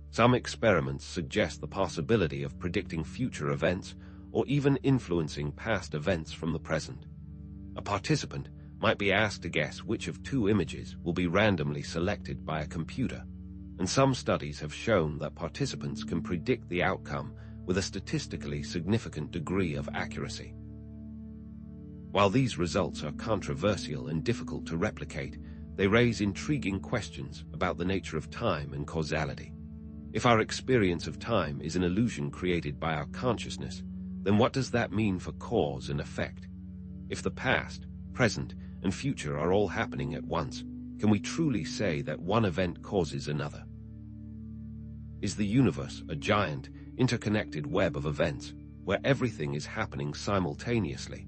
Some experiments suggest the possibility of predicting future events or even influencing past events from the present. A participant might be asked to guess which of two images will be randomly selected by a computer, and some studies have shown that participants can predict the outcome with a statistically significant degree of accuracy. While these results are controversial and difficult to replicate, they raise intriguing questions about the nature of time and causality. If our experience of time is an illusion created by our consciousness, then what does that mean for cause and effect? If the past, present, and future are all happening at once, can we truly say that one event causes another? Is the universe a giant, interconnected web of events, where everything is happening simultaneously?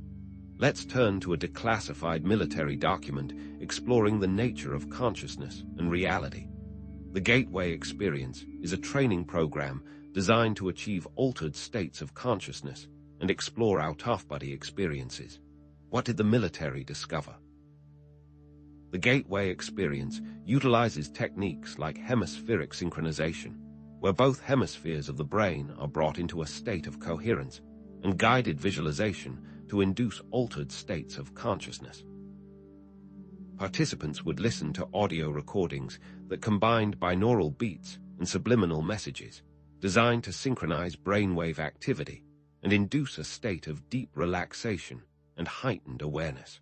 Let's turn to a declassified military document exploring the nature of consciousness and reality. The Gateway Experience is a training program designed to achieve altered states of consciousness and explore out-of-body experiences. What did the military discover? The Gateway Experience utilizes techniques like hemispheric synchronization, where both hemispheres of the brain are brought into a state of coherence, and guided visualization to induce altered states of consciousness. Participants would listen to audio recordings that combined binaural beats and subliminal messages, designed to synchronize brainwave activity and induce a state of deep relaxation and heightened awareness.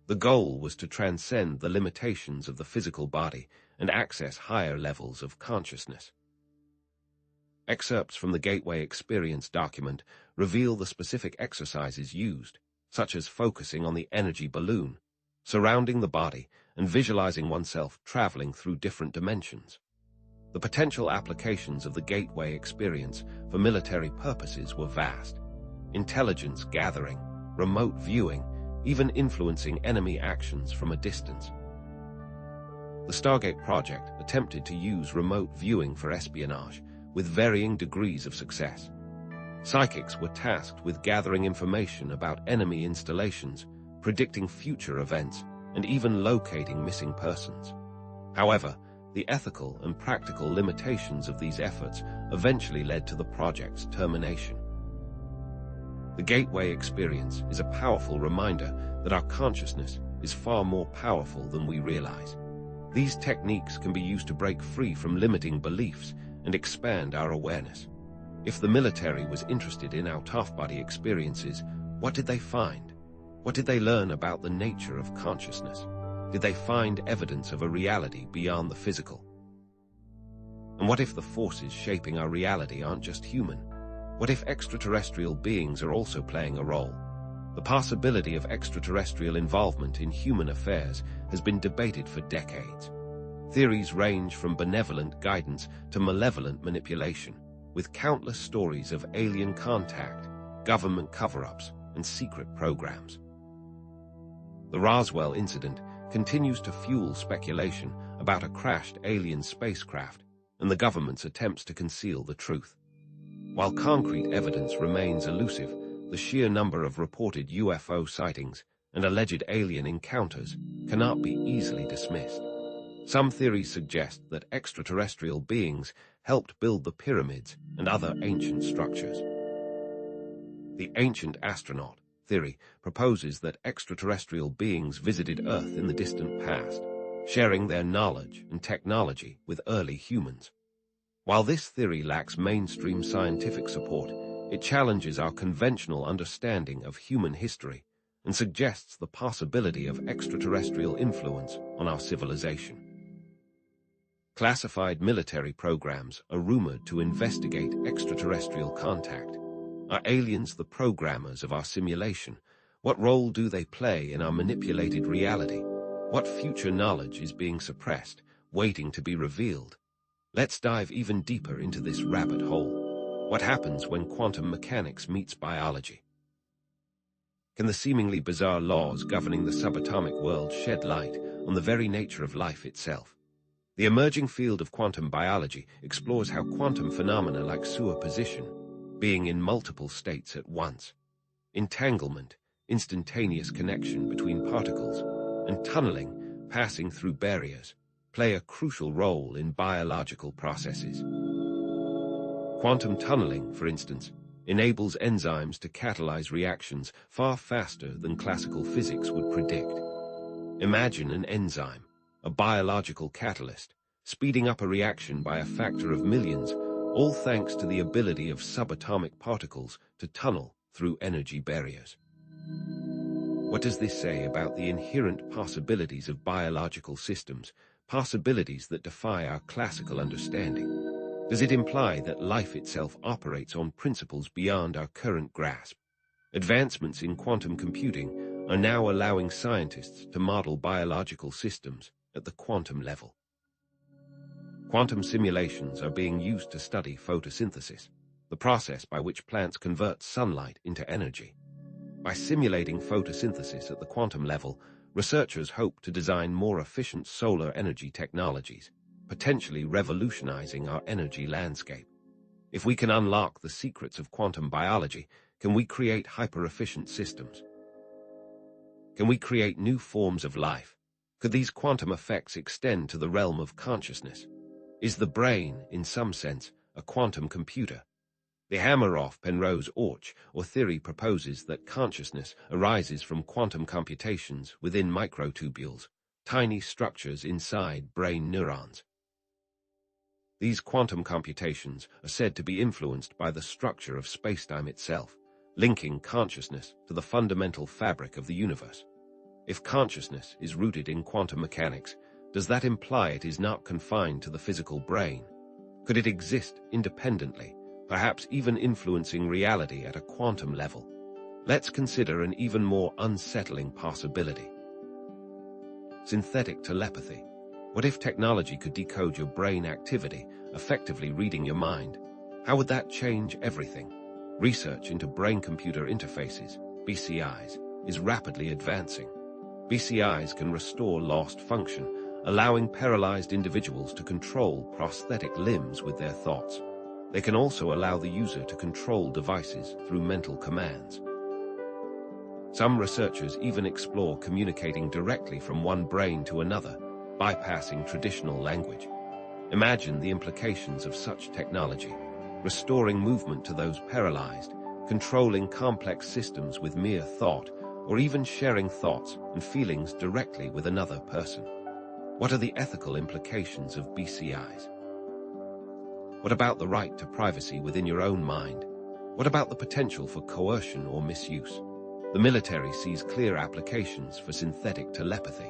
The goal was to transcend the limitations of the physical body and access higher levels of consciousness. Excerpts from the Gateway Experience document reveal the specific exercises used, such as focusing on the energy balloon, surrounding the body, and visualizing oneself traveling through different dimensions. The potential applications of the Gateway Experience for military purposes were vast. Intelligence gathering, remote viewing, even influencing enemy actions from a distance. The Stargate project attempted to use remote viewing for espionage, with varying degrees of success. Psychics were tasked with gathering information about enemy installations, predicting future events, and even locating missing persons. However, the ethical and practical limitations of these efforts eventually led to the project's termination. The Gateway Experience is a powerful reminder that our consciousness is far more powerful than we realize. These techniques can be used to break free from limiting beliefs and expand our awareness. If the military was interested in out-of-body experiences, what did they find? What did they learn about the nature of consciousness? Did they find evidence of a reality beyond the physical? And what if the forces shaping our reality aren't just human? What if extraterrestrial beings are also playing a role? The possibility of extraterrestrial involvement in human affairs has been debated for decades. Theories range from benevolent guidance to malevolent manipulation, with countless stories of alien contact, government cover-ups, and secret programs. The Roswell incident continues to fuel speculation about a crashed alien spacecraft and the government's attempts to conceal the truth. While concrete evidence remains elusive, the sheer number of reported UFO sightings and alleged alien encounters cannot be easily dismissed. Some theories suggest that extraterrestrial beings helped build the pyramids and other ancient structures. The ancient astronaut theory proposes that extraterrestrial beings visited Earth in the distant past, sharing their knowledge and technology with early humans. While this theory lacks mainstream scientific support, it challenges our conventional understanding of human history and suggests the possibility of extraterrestrial influence on our civilization. Classified military programs are rumored to investigate extraterrestrial contact. Are aliens the programmers of our simulation? What role do they play in our manipulated reality? What future knowledge is being suppressed, waiting to be revealed? Let's dive even deeper into this rabbit hole. What happens when quantum mechanics meets biology? Can the seemingly bizarre laws governing the subatomic world shed light on the very nature of life itself? The emerging field of quantum biology explores how quantum phenomena like superposition, being in multiple states at once, entanglement, instantaneous connection between particles, and tunneling, passing through barriers, play a crucial role in biological processes. Quantum tunneling, for instance, enables enzymes to catalyze reactions far faster than classical physics would predict. Imagine an enzyme, a biological catalyst, speeding up a reaction by a factor of millions, all thanks to the ability of subatomic particles to tunnel through energy barriers. What does this say about the inherent possibilities of biological systems, possibilities that defy our classical understanding? Does it imply that life itself operates on principles beyond our current grasp? Advancements in quantum computing are now allowing scientists to model biological systems at the quantum level. Quantum simulations are being used to study photosynthesis, the process by which plants convert sunlight into energy. By simulating photosynthesis at the quantum level, researchers hope to design more efficient solar energy technologies, potentially revolutionizing our energy landscape. If we can unlock the secrets of quantum biology, can we create hyper-efficient systems? Can we create new forms of life? Could these quantum effects extend to the realm of consciousness? Is the brain, in some sense, a quantum computer? The Hameroff-Penrose-Orch theory proposes that consciousness arises from quantum computations within microtubules, tiny structures inside brain neurons. These quantum computations are said to be influenced by the structure of spacetime itself, linking consciousness to the fundamental fabric of the universe. If consciousness is rooted in quantum mechanics, does that imply it is not confined to the physical brain? Could it exist independently, perhaps even influencing reality at a quantum level? Let's consider an even more unsettling possibility. Synthetic telepathy. What if technology could decode your brain activity, effectively reading your mind? How would that change everything? Research into brain-computer interfaces, BCIs, is rapidly advancing. BCIs can restore lost function, allowing paralyzed individuals to control prosthetic limbs with their thoughts. They can also allow the user to control devices through mental commands. Some researchers even explore communicating directly from one brain to another, bypassing traditional language. Imagine the implications of such technology, restoring movement to those paralyzed, controlling complex systems with mere thought, or even sharing thoughts and feelings directly with another person. What are the ethical implications of BCIs? What about the right to privacy within your own mind? What about the potential for coercion or misuse? The military sees clear applications for synthetic telepathy.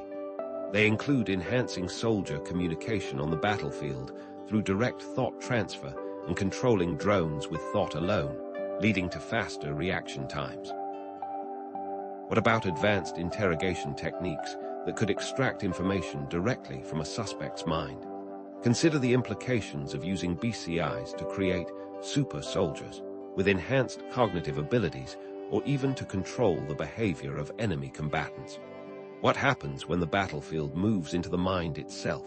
They include enhancing soldier communication on the battlefield through direct thought transfer and controlling drones with thought alone, leading to faster reaction times. What about advanced interrogation techniques that could extract information directly from a suspect's mind? Consider the implications of using BCIs to create super soldiers with enhanced cognitive abilities or even to control the behavior of enemy combatants. What happens when the battlefield moves into the mind itself?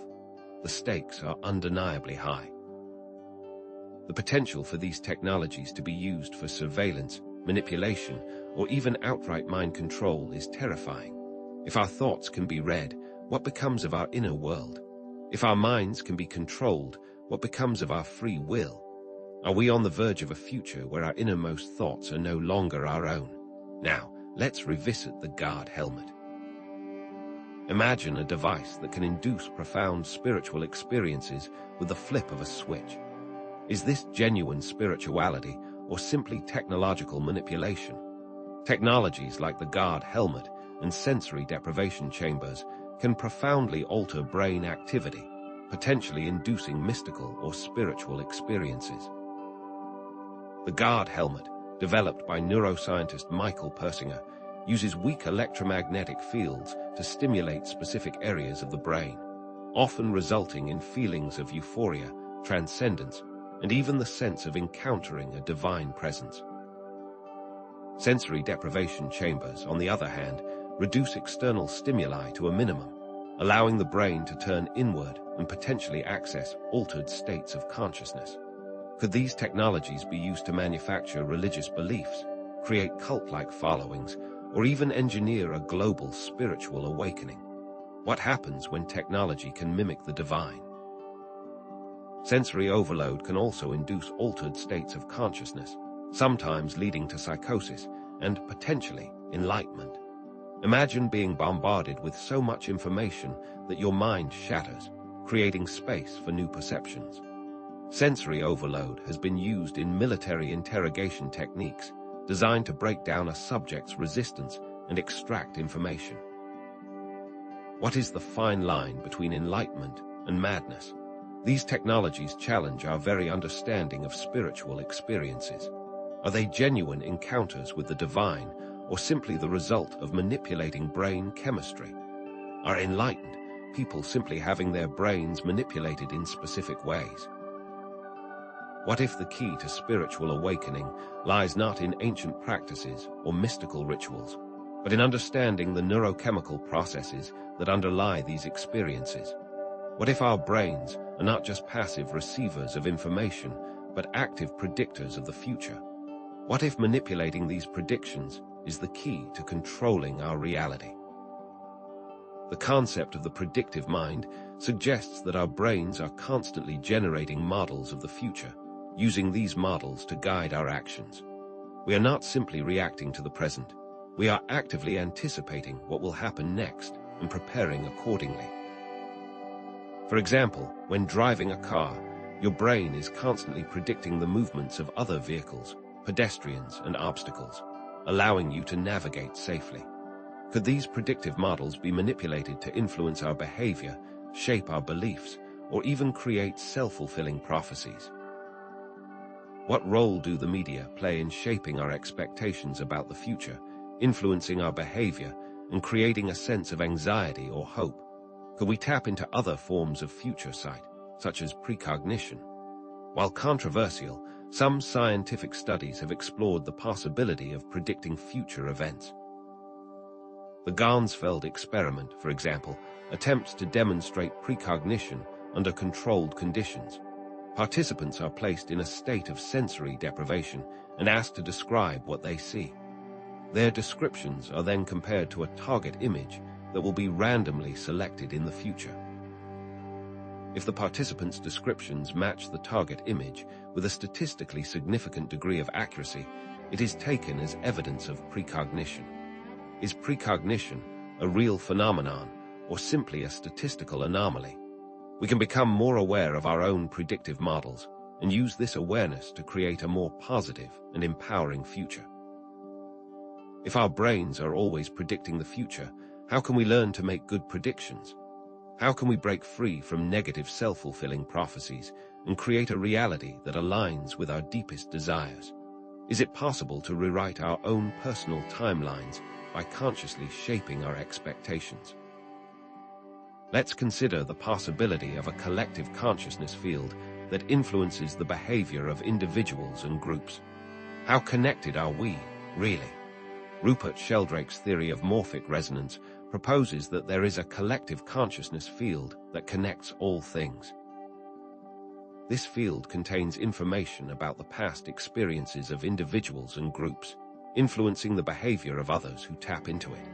The stakes are undeniably high. The potential for these technologies to be used for surveillance, manipulation, or even outright mind control is terrifying. If our thoughts can be read, what becomes of our inner world? If our minds can be controlled, what becomes of our free will? Are we on the verge of a future where our innermost thoughts are no longer our own? Now, let's revisit the guard helmet. Imagine a device that can induce profound spiritual experiences with the flip of a switch. Is this genuine spirituality or simply technological manipulation? Technologies like the guard helmet and sensory deprivation chambers can profoundly alter brain activity, potentially inducing mystical or spiritual experiences. The guard helmet, developed by neuroscientist Michael Persinger, uses weak electromagnetic fields to stimulate specific areas of the brain, often resulting in feelings of euphoria, transcendence, and even the sense of encountering a divine presence. Sensory deprivation chambers, on the other hand, reduce external stimuli to a minimum, allowing the brain to turn inward and potentially access altered states of consciousness. Could these technologies be used to manufacture religious beliefs, create cult-like followings, or even engineer a global spiritual awakening? What happens when technology can mimic the divine? Sensory overload can also induce altered states of consciousness, sometimes leading to psychosis and, potentially, enlightenment. Imagine being bombarded with so much information that your mind shatters, creating space for new perceptions. Sensory overload has been used in military interrogation techniques designed to break down a subject's resistance and extract information. What is the fine line between enlightenment and madness? These technologies challenge our very understanding of spiritual experiences. Are they genuine encounters with the divine, or simply the result of manipulating brain chemistry? Are enlightened people simply having their brains manipulated in specific ways? What if the key to spiritual awakening lies not in ancient practices or mystical rituals, but in understanding the neurochemical processes that underlie these experiences? What if our brains are not just passive receivers of information, but active predictors of the future? What if manipulating these predictions is the key to controlling our reality? The concept of the predictive mind suggests that our brains are constantly generating models of the future, using these models to guide our actions. We are not simply reacting to the present. We are actively anticipating what will happen next and preparing accordingly. For example, when driving a car, your brain is constantly predicting the movements of other vehicles, pedestrians, and obstacles, allowing you to navigate safely. Could these predictive models be manipulated to influence our behavior, shape our beliefs, or even create self-fulfilling prophecies? What role do the media play in shaping our expectations about the future, influencing our behavior, and creating a sense of anxiety or hope? Could we tap into other forms of future sight, such as precognition? While controversial, some scientific studies have explored the possibility of predicting future events. The Ganzfeld experiment, for example, attempts to demonstrate precognition under controlled conditions. Participants are placed in a state of sensory deprivation and asked to describe what they see. Their descriptions are then compared to a target image that will be randomly selected in the future. If the participants' descriptions match the target image with a statistically significant degree of accuracy, it is taken as evidence of precognition. Is precognition a real phenomenon or simply a statistical anomaly? We can become more aware of our own predictive models and use this awareness to create a more positive and empowering future. If our brains are always predicting the future, how can we learn to make good predictions? How can we break free from negative self-fulfilling prophecies and create a reality that aligns with our deepest desires? Is it possible to rewrite our own personal timelines by consciously shaping our expectations? Let's consider the possibility of a collective consciousness field that influences the behavior of individuals and groups. How connected are we, really? Rupert Sheldrake's theory of morphic resonance proposes that there is a collective consciousness field that connects all things. This field contains information about the past experiences of individuals and groups, influencing the behavior of others who tap into it.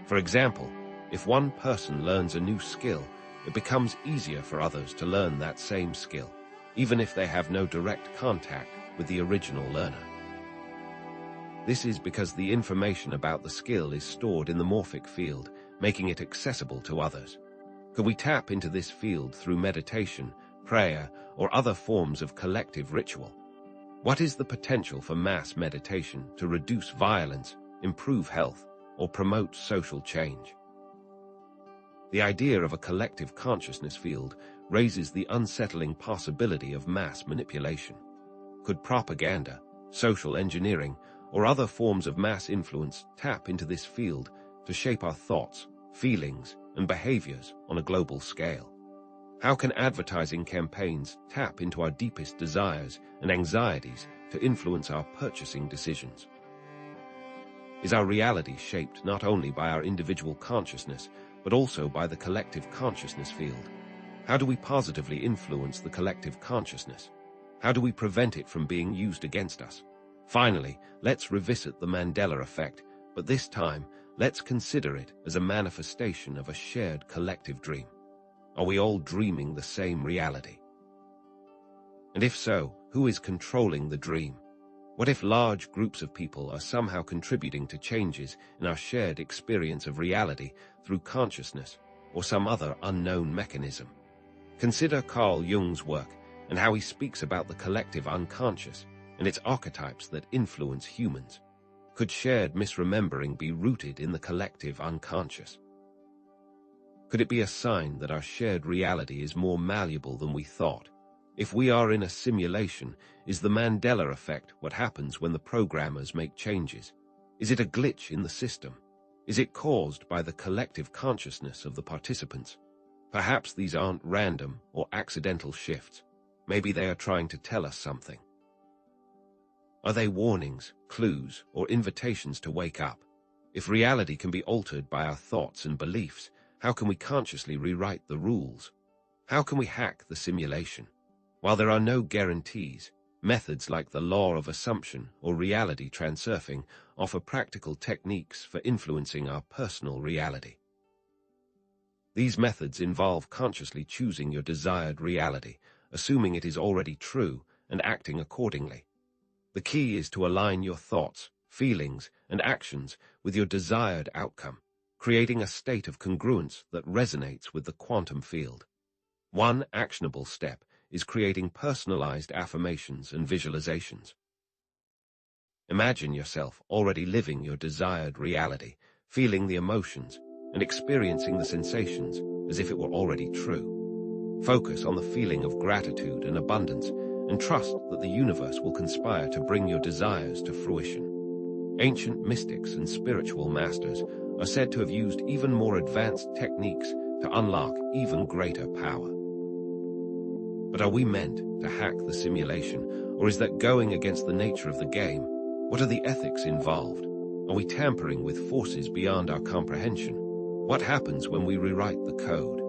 For example, if one person learns a new skill, it becomes easier for others to learn that same skill, even if they have no direct contact with the original learner. This is because the information about the skill is stored in the morphic field, making it accessible to others. Could we tap into this field through meditation, prayer, or other forms of collective ritual? What is the potential for mass meditation to reduce violence, improve health, or promote social change? The idea of a collective consciousness field raises the unsettling possibility of mass manipulation. Could propaganda, social engineering, or other forms of mass influence tap into this field to shape our thoughts, feelings, and behaviors on a global scale? How can advertising campaigns tap into our deepest desires and anxieties to influence our purchasing decisions? Is our reality shaped not only by our individual consciousness, but also by the collective consciousness field? How do we positively influence the collective consciousness? How do we prevent it from being used against us? Finally, let's revisit the Mandela effect, but this time, let's consider it as a manifestation of a shared collective dream. Are we all dreaming the same reality? And if so, who is controlling the dream? What if large groups of people are somehow contributing to changes in our shared experience of reality through consciousness or some other unknown mechanism? Consider Carl Jung's work and how he speaks about the collective unconscious and its archetypes that influence humans. Could shared misremembering be rooted in the collective unconscious? Could it be a sign that our shared reality is more malleable than we thought? If we are in a simulation, is the Mandela effect what happens when the programmers make changes? Is it a glitch in the system? Is it caused by the collective consciousness of the participants? Perhaps these aren't random or accidental shifts. Maybe they are trying to tell us something. Are they warnings, clues, or invitations to wake up? If reality can be altered by our thoughts and beliefs, how can we consciously rewrite the rules? How can we hack the simulation? While there are no guarantees, methods like the law of assumption or reality transurfing offer practical techniques for influencing our personal reality. These methods involve consciously choosing your desired reality, assuming it is already true, and acting accordingly. The key is to align your thoughts, feelings, and actions with your desired outcome, creating a state of congruence that resonates with the quantum field. One actionable step is creating personalized affirmations and visualizations. Imagine yourself already living your desired reality, feeling the emotions, and experiencing the sensations as if it were already true. Focus on the feeling of gratitude and abundance, and trust that the universe will conspire to bring your desires to fruition. Ancient mystics and spiritual masters are said to have used even more advanced techniques to unlock even greater power. But are we meant to hack the simulation, or is that going against the nature of the game? What are the ethics involved? Are we tampering with forces beyond our comprehension? What happens when we rewrite the code?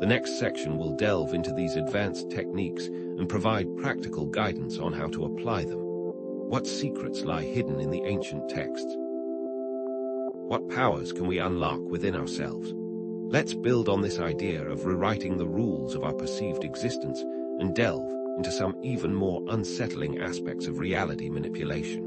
The next section will delve into these advanced techniques and provide practical guidance on how to apply them. What secrets lie hidden in the ancient texts? What powers can we unlock within ourselves? Let's build on this idea of rewriting the rules of our perceived existence and delve into some even more unsettling aspects of reality manipulation.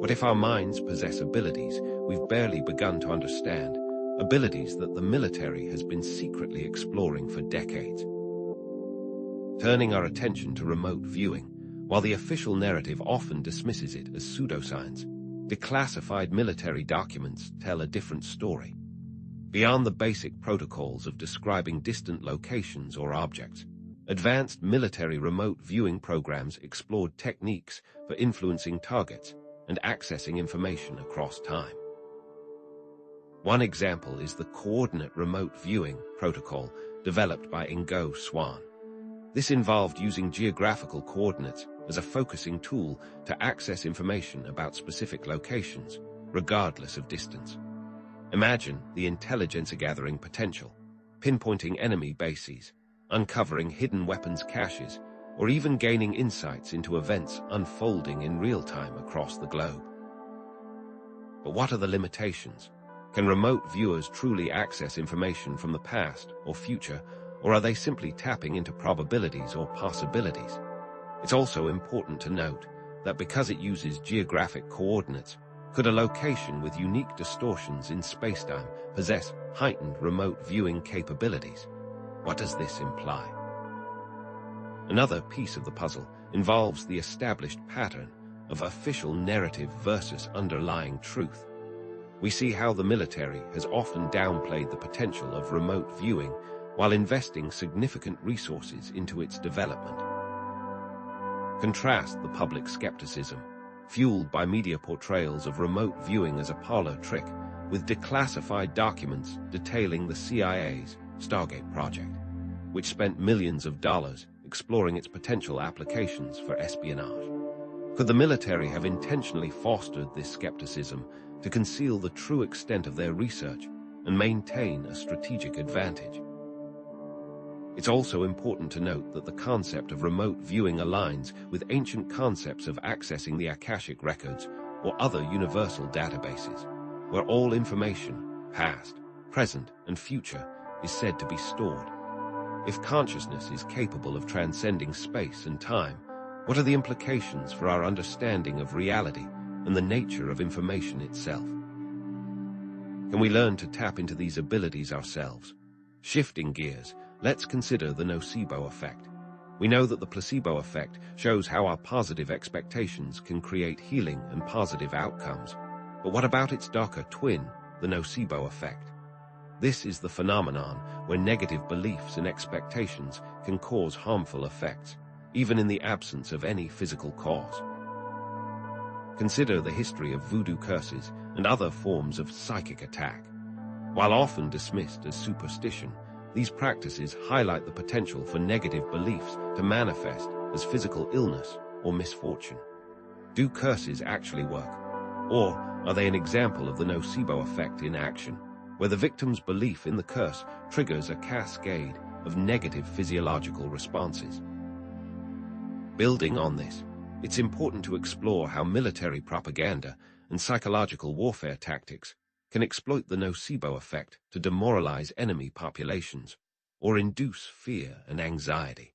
What if our minds possess abilities we've barely begun to understand, abilities that the military has been secretly exploring for decades? Turning our attention to remote viewing, while the official narrative often dismisses it as pseudoscience, declassified military documents tell a different story. Beyond the basic protocols of describing distant locations or objects, advanced military remote viewing programs explored techniques for influencing targets and accessing information across time. One example is the coordinate remote viewing protocol developed by Ingo Swann. This involved using geographical coordinates as a focusing tool to access information about specific locations, regardless of distance. Imagine the intelligence-gathering potential, pinpointing enemy bases, uncovering hidden weapons caches, or even gaining insights into events unfolding in real time across the globe. But what are the limitations? Can remote viewers truly access information from the past or future, or are they simply tapping into probabilities or possibilities? It's also important to note that because it uses geographic coordinates, could a location with unique distortions in spacetime possess heightened remote viewing capabilities? What does this imply? Another piece of the puzzle involves the established pattern of official narrative versus underlying truth. We see how the military has often downplayed the potential of remote viewing while investing significant resources into its development. Contrast the public skepticism, fueled by media portrayals of remote viewing as a parlor trick, with declassified documents detailing the CIA's Stargate project, which spent millions of dollars exploring its potential applications for espionage. Could the military have intentionally fostered this skepticism to conceal the true extent of their research and maintain a strategic advantage? It's also important to note that the concept of remote viewing aligns with ancient concepts of accessing the Akashic records or other universal databases, where all information, past, present, and future, is said to be stored. If consciousness is capable of transcending space and time, what are the implications for our understanding of reality and the nature of information itself? Can we learn to tap into these abilities ourselves? Shifting gears, let's consider the nocebo effect. We know that the placebo effect shows how our positive expectations can create healing and positive outcomes. But what about its darker twin, the nocebo effect? This is the phenomenon where negative beliefs and expectations can cause harmful effects, even in the absence of any physical cause. Consider the history of voodoo curses and other forms of psychic attack. While often dismissed as superstition, these practices highlight the potential for negative beliefs to manifest as physical illness or misfortune. Do curses actually work? Or are they an example of the nocebo effect in action, where the victim's belief in the curse triggers a cascade of negative physiological responses? Building on this, it's important to explore how military propaganda and psychological warfare tactics can exploit the nocebo effect to demoralize enemy populations or induce fear and anxiety.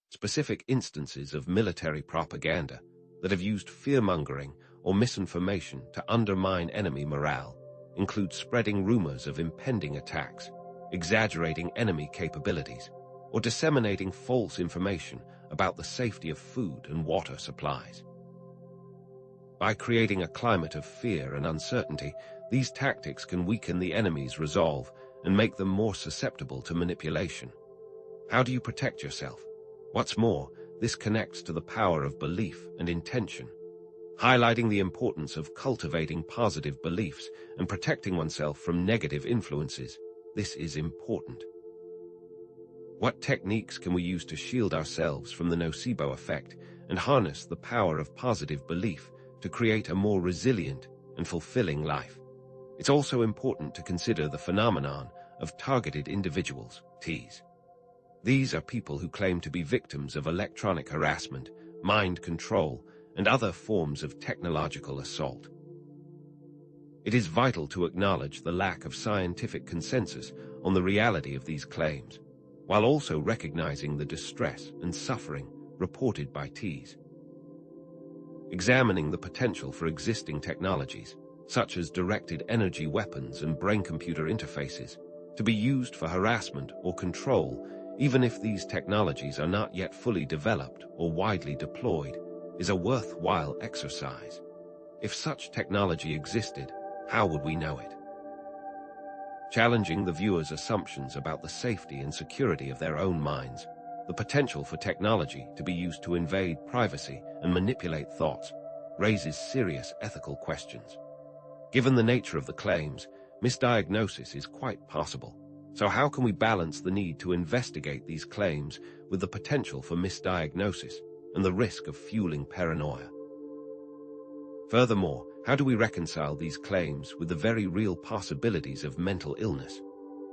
Specific instances of military propaganda that have used fear-mongering or misinformation to undermine enemy morale include spreading rumors of impending attacks, exaggerating enemy capabilities, or disseminating false information about the safety of food and water supplies. By creating a climate of fear and uncertainty, these tactics can weaken the enemy's resolve and make them more susceptible to manipulation. How do you protect yourself? What's more, this connects to the power of belief and intention, highlighting the importance of cultivating positive beliefs and protecting oneself from negative influences. This is important. What techniques can we use to shield ourselves from the nocebo effect and harness the power of positive belief to create a more resilient and fulfilling life? It's also important to consider the phenomenon of targeted individuals, TIs. These are people who claim to be victims of electronic harassment, mind control, and other forms of technological assault. It is vital to acknowledge the lack of scientific consensus on the reality of these claims, while also recognizing the distress and suffering reported by TIs. Examining the potential for existing technologies, such as directed energy weapons and brain-computer interfaces, to be used for harassment or control, even if these technologies are not yet fully developed or widely deployed, is a worthwhile exercise. If such technology existed, how would we know it? Challenging the viewer's assumptions about the safety and security of their own minds, the potential for technology to be used to invade privacy and manipulate thoughts raises serious ethical questions. Given the nature of the claims, misdiagnosis is quite possible. So how can we balance the need to investigate these claims with the potential for misdiagnosis and the risk of fueling paranoia? Furthermore, how do we reconcile these claims with the very real possibilities of mental illness?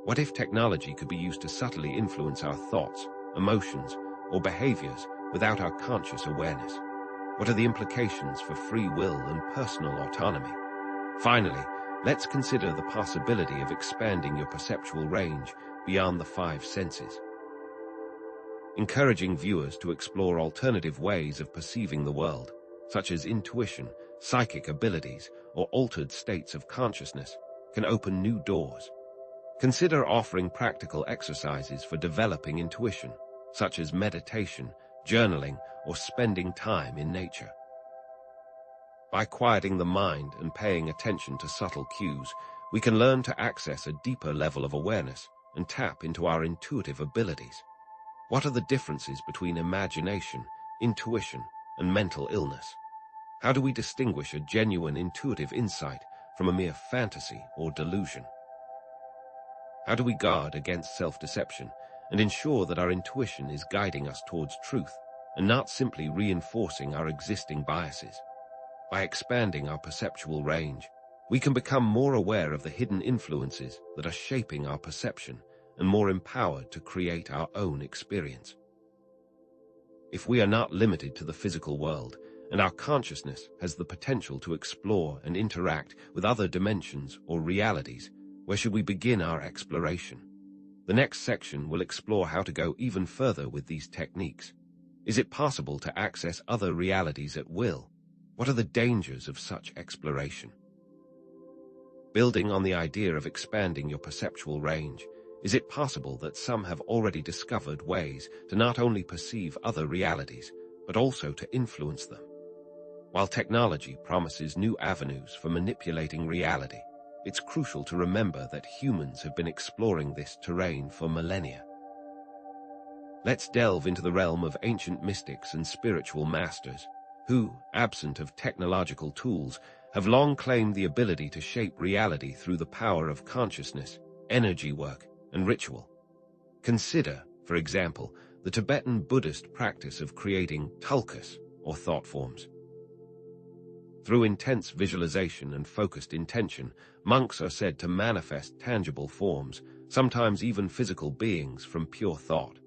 What if technology could be used to subtly influence our thoughts, emotions, or behaviors without our conscious awareness? What are the implications for free will and personal autonomy? Finally, let's consider the possibility of expanding your perceptual range beyond the five senses. encouraging viewers to explore alternative ways of perceiving the world, such as intuition, psychic abilities, or altered states of consciousness, can open new doors. Consider offering practical exercises for developing intuition, such as meditation, journaling, or spending time in nature. By quieting the mind and paying attention to subtle cues, we can learn to access a deeper level of awareness and tap into our intuitive abilities. What are the differences between imagination, intuition, and mental illness? How do we distinguish a genuine intuitive insight from a mere fantasy or delusion? How do we guard against self-deception and ensure that our intuition is guiding us towards truth and not simply reinforcing our existing biases? By expanding our perceptual range, we can become more aware of the hidden influences that are shaping our perception and more empowered to create our own experience. If we are not limited to the physical world, and our consciousness has the potential to explore and interact with other dimensions or realities, where should we begin our exploration? The next section will explore how to go even further with these techniques. Is it possible to access other realities at will? What are the dangers of such exploration? Building on the idea of expanding your perceptual range, is it possible that some have already discovered ways to not only perceive other realities, but also to influence them? While technology promises new avenues for manipulating reality, it's crucial to remember that humans have been exploring this terrain for millennia. Let's delve into the realm of ancient mystics and spiritual masters, who, absent of technological tools, have long claimed the ability to shape reality through the power of consciousness, energy work, and ritual. Consider, for example, the Tibetan Buddhist practice of creating tulkus, or thought forms. Through intense visualization and focused intention, monks are said to manifest tangible forms, sometimes even physical beings, from pure thought.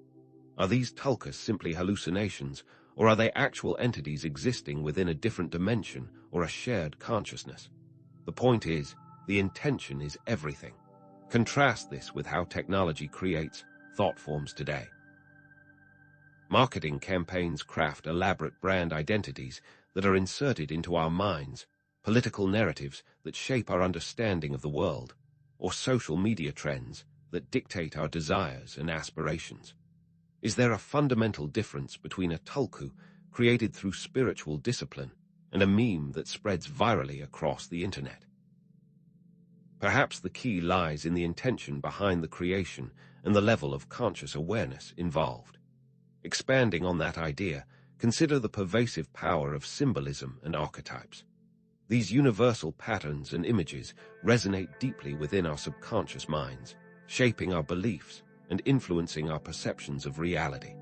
Are these tulkus simply hallucinations, or are they actual entities existing within a different dimension or a shared consciousness? The point is, the intention is everything. Contrast this with how technology creates thought forms today. Marketing campaigns craft elaborate brand identities that are inserted into our minds, political narratives that shape our understanding of the world, or social media trends that dictate our desires and aspirations. Is there a fundamental difference between a tulku created through spiritual discipline and a meme that spreads virally across the internet? Perhaps the key lies in the intention behind the creation and the level of conscious awareness involved. Expanding on that idea, consider the pervasive power of symbolism and archetypes. These universal patterns and images resonate deeply within our subconscious minds, shaping our beliefs and influencing our perceptions of reality.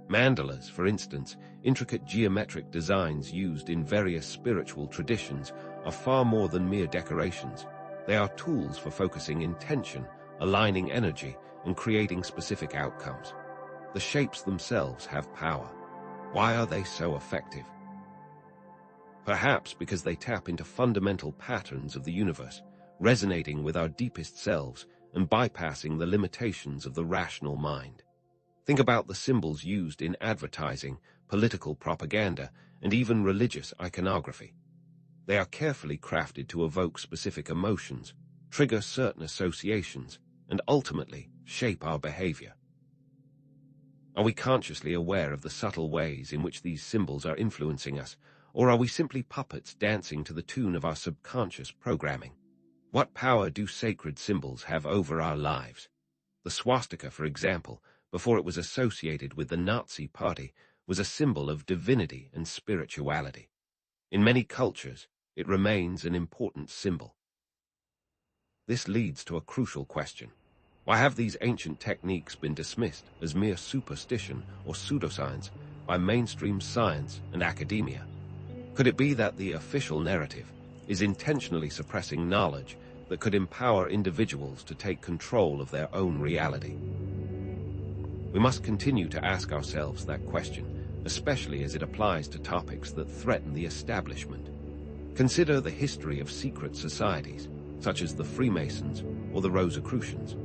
Mandalas, for instance, intricate geometric designs used in various spiritual traditions, are far more than mere decorations. They are tools for focusing intention, aligning energy, and creating specific outcomes. The shapes themselves have power. Why are they so effective? Perhaps because they tap into fundamental patterns of the universe, resonating with our deepest selves and bypassing the limitations of the rational mind. Think about the symbols used in advertising, political propaganda, and even religious iconography. They are carefully crafted to evoke specific emotions, trigger certain associations, and ultimately shape our behavior. Are we consciously aware of the subtle ways in which these symbols are influencing us, or are we simply puppets dancing to the tune of our subconscious programming? What power do sacred symbols have over our lives? The swastika, for example, before it was associated with the Nazi Party, was a symbol of divinity and spirituality. In many cultures, it remains an important symbol. This leads to a crucial question. Why have these ancient techniques been dismissed as mere superstition or pseudoscience by mainstream science and academia? Could it be that the official narrative is intentionally suppressing knowledge that could empower individuals to take control of their own reality? We must continue to ask ourselves that question, especially as it applies to topics that threaten the establishment. Consider the history of secret societies, such as the Freemasons or the Rosicrucians.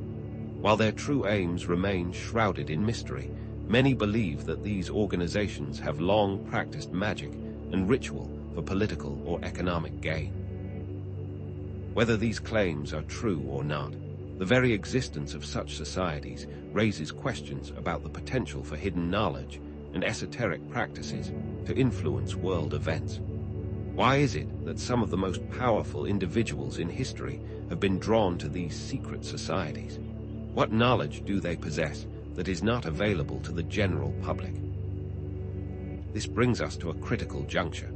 While their true aims remain shrouded in mystery, many believe that these organizations have long practiced magic and ritual for political or economic gain. Whether these claims are true or not, the very existence of such societies raises questions about the potential for hidden knowledge and esoteric practices to influence world events. Why is it that some of the most powerful individuals in history have been drawn to these secret societies? What knowledge do they possess that is not available to the general public? This brings us to a critical juncture,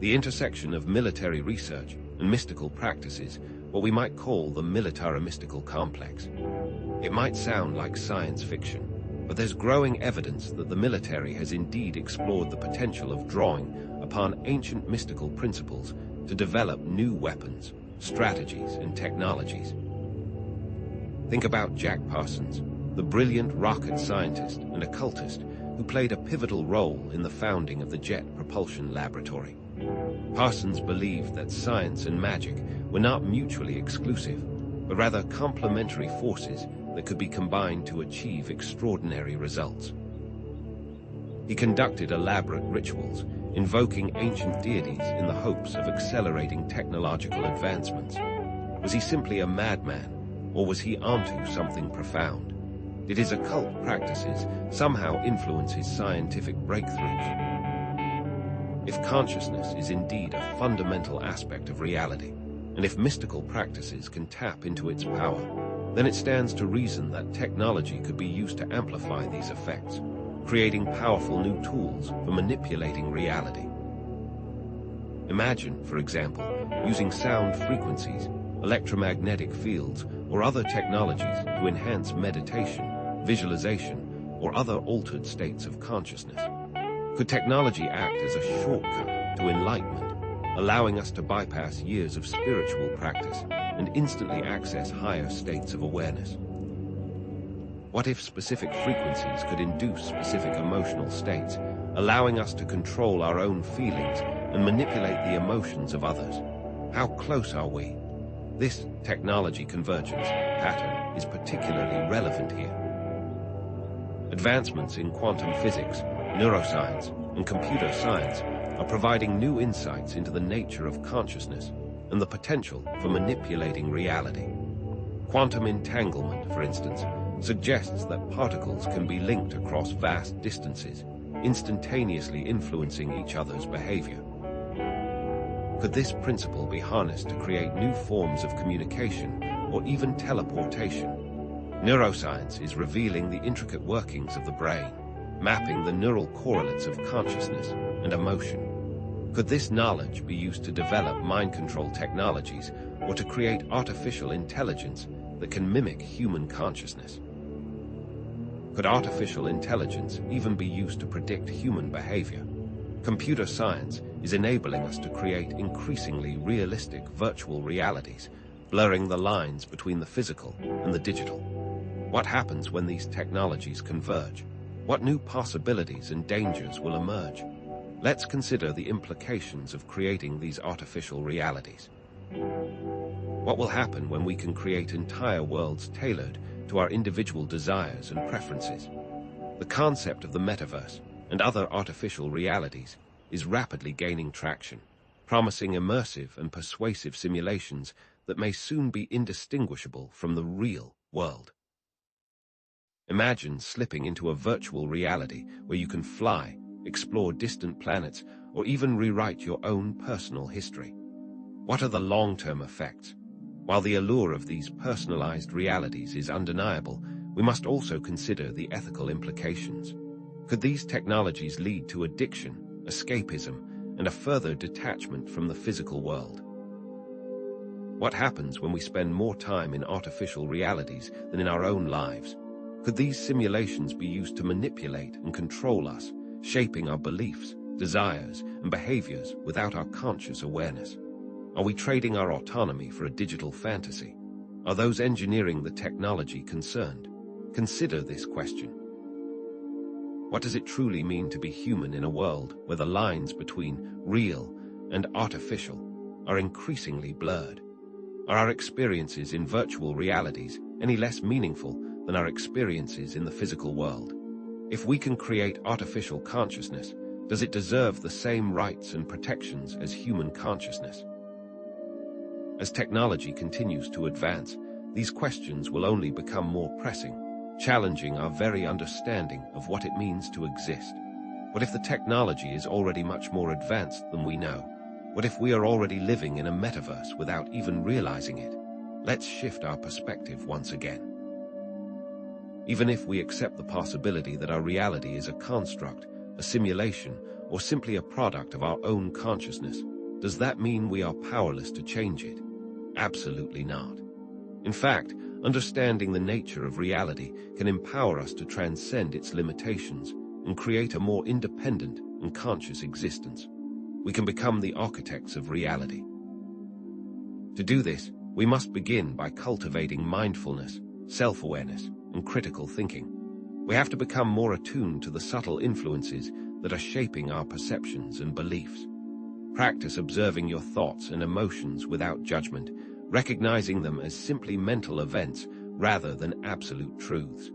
the intersection of military research and mystical practices, what we might call the militaro-mystical complex. It might sound like science fiction, but there's growing evidence that the military has indeed explored the potential of drawing upon ancient mystical principles to develop new weapons, strategies, and technologies. Think about Jack Parsons, the brilliant rocket scientist and occultist who played a pivotal role in the founding of the Jet Propulsion Laboratory. Parsons believed that science and magic were not mutually exclusive, but rather complementary forces that could be combined to achieve extraordinary results. He conducted elaborate rituals, invoking ancient deities in the hopes of accelerating technological advancements. Was he simply a madman, or was he onto something profound? Did his occult practices somehow influence his scientific breakthroughs? If consciousness is indeed a fundamental aspect of reality, and if mystical practices can tap into its power, then it stands to reason that technology could be used to amplify these effects, creating powerful new tools for manipulating reality. Imagine, for example, using sound frequencies, electromagnetic fields, or other technologies to enhance meditation, visualization, or other altered states of consciousness. Could technology act as a shortcut to enlightenment, allowing us to bypass years of spiritual practice and instantly access higher states of awareness? What if specific frequencies could induce specific emotional states, allowing us to control our own feelings and manipulate the emotions of others? How close are we? This technology convergence pattern is particularly relevant here. Advancements in quantum physics, neuroscience, and computer science are providing new insights into the nature of consciousness and the potential for manipulating reality. Quantum entanglement, for instance, suggests that particles can be linked across vast distances, instantaneously influencing each other's behavior. Could this principle be harnessed to create new forms of communication or even teleportation? Neuroscience is revealing the intricate workings of the brain, mapping the neural correlates of consciousness and emotion. Could this knowledge be used to develop mind control technologies or to create artificial intelligence that can mimic human consciousness? Could artificial intelligence even be used to predict human behavior? Computer science is enabling us to create increasingly realistic virtual realities, blurring the lines between the physical and the digital. What happens when these technologies converge? What new possibilities and dangers will emerge? Let's consider the implications of creating these artificial realities. What will happen when we can create entire worlds tailored to our individual desires and preferences? The concept of the metaverse and other artificial realities is rapidly gaining traction, promising immersive and persuasive simulations that may soon be indistinguishable from the real world. Imagine slipping into a virtual reality where you can fly, explore distant planets, or even rewrite your own personal history. What are the long-term effects? While the allure of these personalized realities is undeniable, we must also consider the ethical implications. Could these technologies lead to addiction, escapism, and a further detachment from the physical world? What happens when we spend more time in artificial realities than in our own lives? Could these simulations be used to manipulate and control us, shaping our beliefs, desires, and behaviors without our conscious awareness? Are we trading our autonomy for a digital fantasy? Are those engineering the technology concerned? Consider this question. What does it truly mean to be human in a world where the lines between real and artificial are increasingly blurred? Are our experiences in virtual realities any less meaningful than our experiences in the physical world. If we can create artificial consciousness, does it deserve the same rights and protections as human consciousness? As technology continues to advance, these questions will only become more pressing, challenging our very understanding of what it means to exist. What if the technology is already much more advanced than we know? What if we are already living in a metaverse without even realizing it? Let's shift our perspective once again. Even if we accept the possibility that our reality is a construct, a simulation, or simply a product of our own consciousness, does that mean we are powerless to change it? Absolutely not. In fact, understanding the nature of reality can empower us to transcend its limitations and create a more independent and conscious existence. We can become the architects of reality. To do this, we must begin by cultivating mindfulness, self-awareness, and critical thinking. We have to become more attuned to the subtle influences that are shaping our perceptions and beliefs. Practice observing your thoughts and emotions without judgment, recognizing them as simply mental events rather than absolute truths.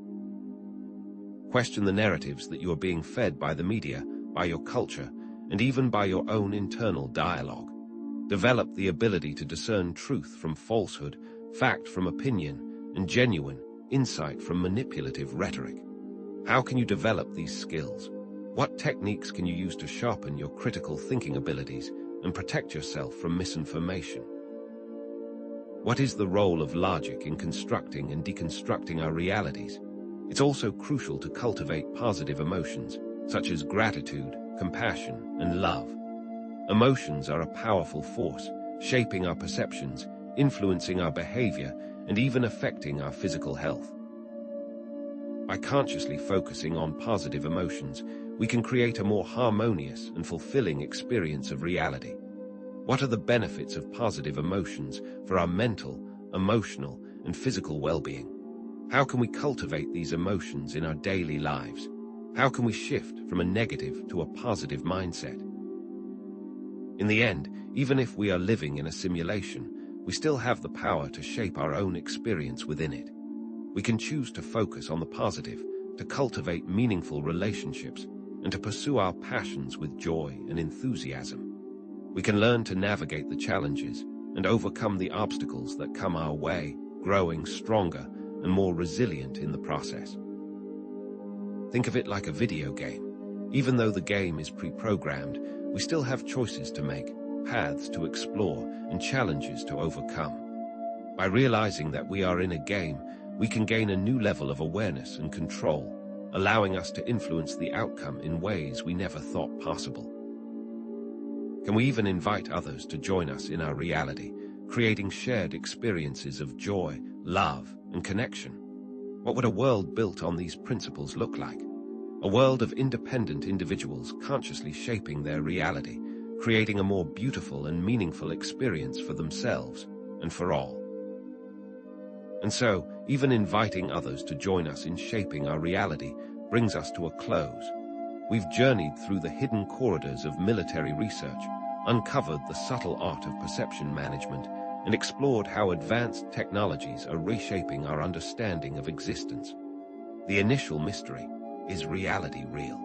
Question the narratives that you are being fed by the media, by your culture, and even by your own internal dialogue. Develop the ability to discern truth from falsehood, fact from opinion, and genuine insight from manipulative rhetoric. How can you develop these skills? What techniques can you use to sharpen your critical thinking abilities and protect yourself from misinformation? What is the role of logic in constructing and deconstructing our realities? It's also crucial to cultivate positive emotions, such as gratitude, compassion, and love. Emotions are a powerful force, shaping our perceptions, influencing our behavior, and even affecting our physical health. By consciously focusing on positive emotions, we can create a more harmonious and fulfilling experience of reality. What are the benefits of positive emotions for our mental, emotional, and physical well-being? How can we cultivate these emotions in our daily lives? How can we shift from a negative to a positive mindset? In the end, even if we are living in a simulation, we still have the power to shape our own experience within it. We can choose to focus on the positive, to cultivate meaningful relationships, and to pursue our passions with joy and enthusiasm. We can learn to navigate the challenges and overcome the obstacles that come our way, growing stronger and more resilient in the process. Think of it like a video game. Even though the game is pre-programmed, we still have choices to make, paths to explore, and challenges to overcome. By realizing that we are in a game, we can gain a new level of awareness and control, allowing us to influence the outcome in ways we never thought possible. Can we even invite others to join us in our reality, creating shared experiences of joy, love, and connection? What would a world built on these principles look like? A world of independent individuals consciously shaping their reality, creating a more beautiful and meaningful experience for themselves and for all. And so, even inviting others to join us in shaping our reality brings us to a close. We've journeyed through the hidden corridors of military research, uncovered the subtle art of perception management, and explored how advanced technologies are reshaping our understanding of existence. The initial mystery, is reality real?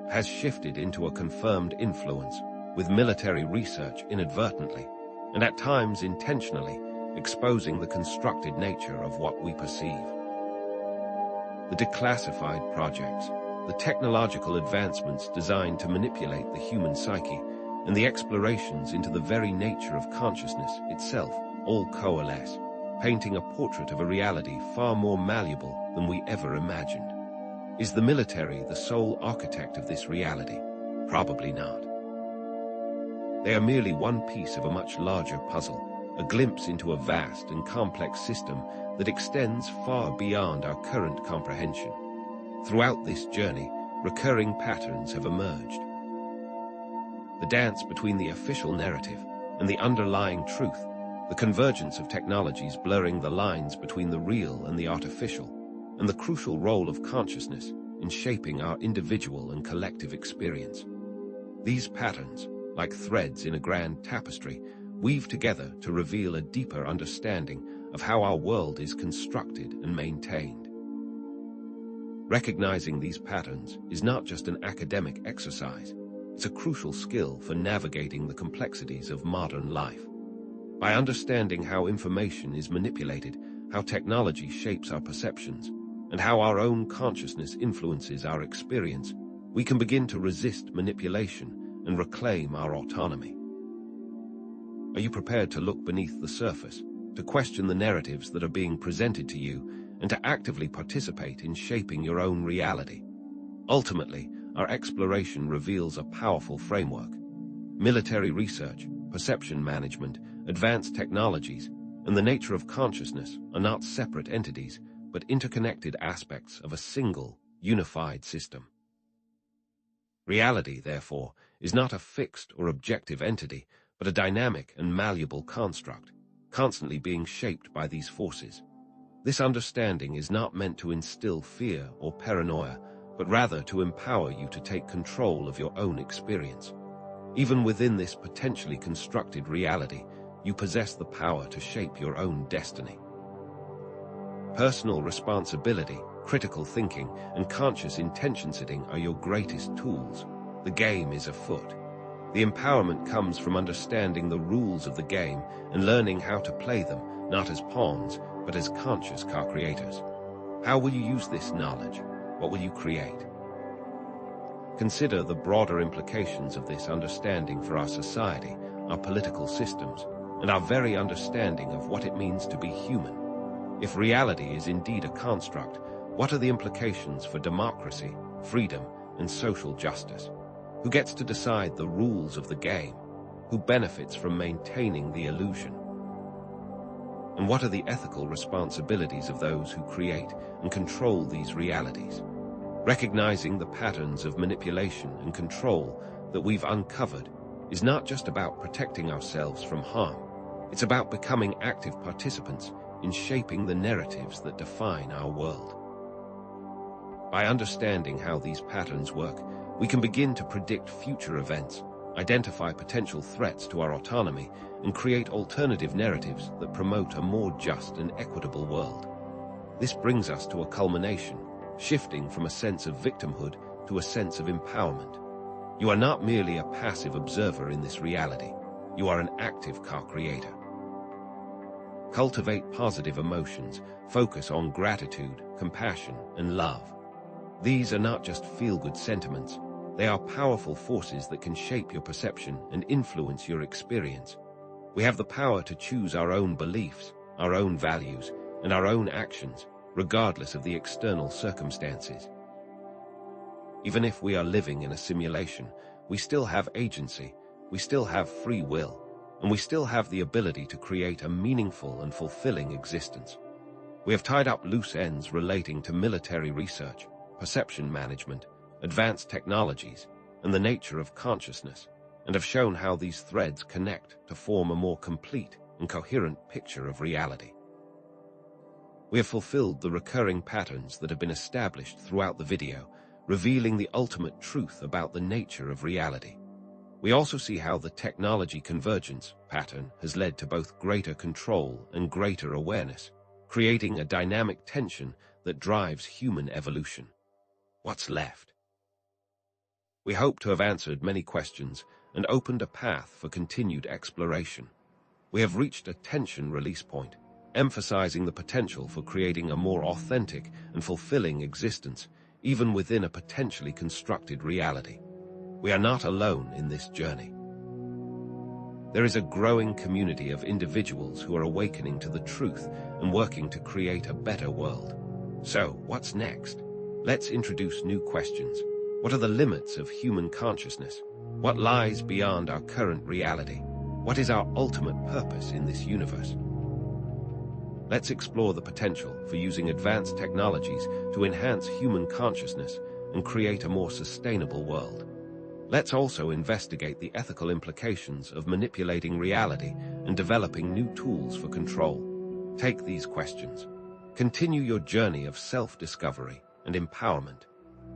Has shifted into a confirmed influence, with military research inadvertently, and at times intentionally, exposing the constructed nature of what we perceive. The declassified projects, the technological advancements designed to manipulate the human psyche, and the explorations into the very nature of consciousness itself all coalesce, painting a portrait of a reality far more malleable than we ever imagined. Is the military the sole architect of this reality? Probably not. They are merely one piece of a much larger puzzle, a glimpse into a vast and complex system that extends far beyond our current comprehension. Throughout this journey, recurring patterns have emerged. The dance between the official narrative and the underlying truth, the convergence of technologies blurring the lines between the real and the artificial, and the crucial role of consciousness in shaping our individual and collective experience. These patterns, like threads in a grand tapestry, weave together to reveal a deeper understanding of how our world is constructed and maintained. Recognizing these patterns is not just an academic exercise, it's a crucial skill for navigating the complexities of modern life. By understanding how information is manipulated, how technology shapes our perceptions, and how our own consciousness influences our experience, we can begin to resist manipulation and reclaim our autonomy. Are you prepared to look beneath the surface, to question the narratives that are being presented to you, and to actively participate in shaping your own reality? Ultimately, our exploration reveals a powerful framework. Military research, perception management, advanced technologies, and the nature of consciousness are not separate entities, but interconnected aspects of a single, unified system. Reality, therefore, is not a fixed or objective entity, but a dynamic and malleable construct, constantly being shaped by these forces. This understanding is not meant to instill fear or paranoia, but rather to empower you to take control of your own experience. Even within this potentially constructed reality, you possess the power to shape your own destiny. Personal responsibility, critical thinking, and conscious intention setting are your greatest tools. The game is afoot. The empowerment comes from understanding the rules of the game and learning how to play them, not as pawns, but as conscious co-creators. How will you use this knowledge? What will you create? Consider the broader implications of this understanding for our society, our political systems, and our very understanding of what it means to be human. If reality is indeed a construct, what are the implications for democracy, freedom, and social justice? Who gets to decide the rules of the game? Who benefits from maintaining the illusion? And what are the ethical responsibilities of those who create and control these realities? Recognizing the patterns of manipulation and control that we've uncovered is not just about protecting ourselves from harm. It's about becoming active participants in shaping the narratives that define our world. By understanding how these patterns work, we can begin to predict future events, identify potential threats to our autonomy, and create alternative narratives that promote a more just and equitable world. This brings us to a culmination, shifting from a sense of victimhood to a sense of empowerment. You are not merely a passive observer in this reality. You are an active co-creator. Cultivate positive emotions, focus on gratitude, compassion, and love. These are not just feel-good sentiments. They are powerful forces that can shape your perception and influence your experience. We have the power to choose our own beliefs, our own values, and our own actions, regardless of the external circumstances. Even if we are living in a simulation, we still have agency, we still have free will, and we still have the ability to create a meaningful and fulfilling existence. We have tied up loose ends relating to military research, perception management, advanced technologies, and the nature of consciousness, and have shown how these threads connect to form a more complete and coherent picture of reality. We have fulfilled the recurring patterns that have been established throughout the video, revealing the ultimate truth about the nature of reality. We also see how the technology convergence pattern has led to both greater control and greater awareness, creating a dynamic tension that drives human evolution. What's left? We hope to have answered many questions and opened a path for continued exploration. We have reached a tension release point, emphasizing the potential for creating a more authentic and fulfilling existence, even within a potentially constructed reality. We are not alone in this journey. There is a growing community of individuals who are awakening to the truth and working to create a better world. So, what's next? Let's introduce new questions. What are the limits of human consciousness? What lies beyond our current reality? What is our ultimate purpose in this universe? Let's explore the potential for using advanced technologies to enhance human consciousness and create a more sustainable world. Let's also investigate the ethical implications of manipulating reality and developing new tools for control. Take these questions. Continue your journey of self-discovery and empowerment.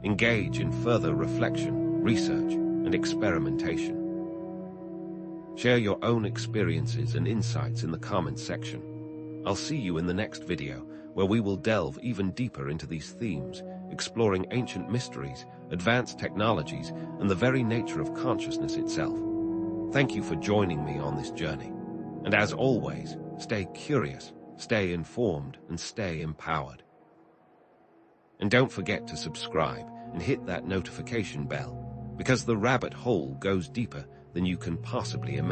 Engage in further reflection, research, and experimentation. Share your own experiences and insights in the comments section. I'll see you in the next video, where we will delve even deeper into these themes, exploring ancient mysteries, advanced technologies, and the very nature of consciousness itself. Thank you for joining me on this journey. And as always, stay curious, stay informed, and stay empowered. And don't forget to subscribe and hit that notification bell, because the rabbit hole goes deeper than you can possibly imagine.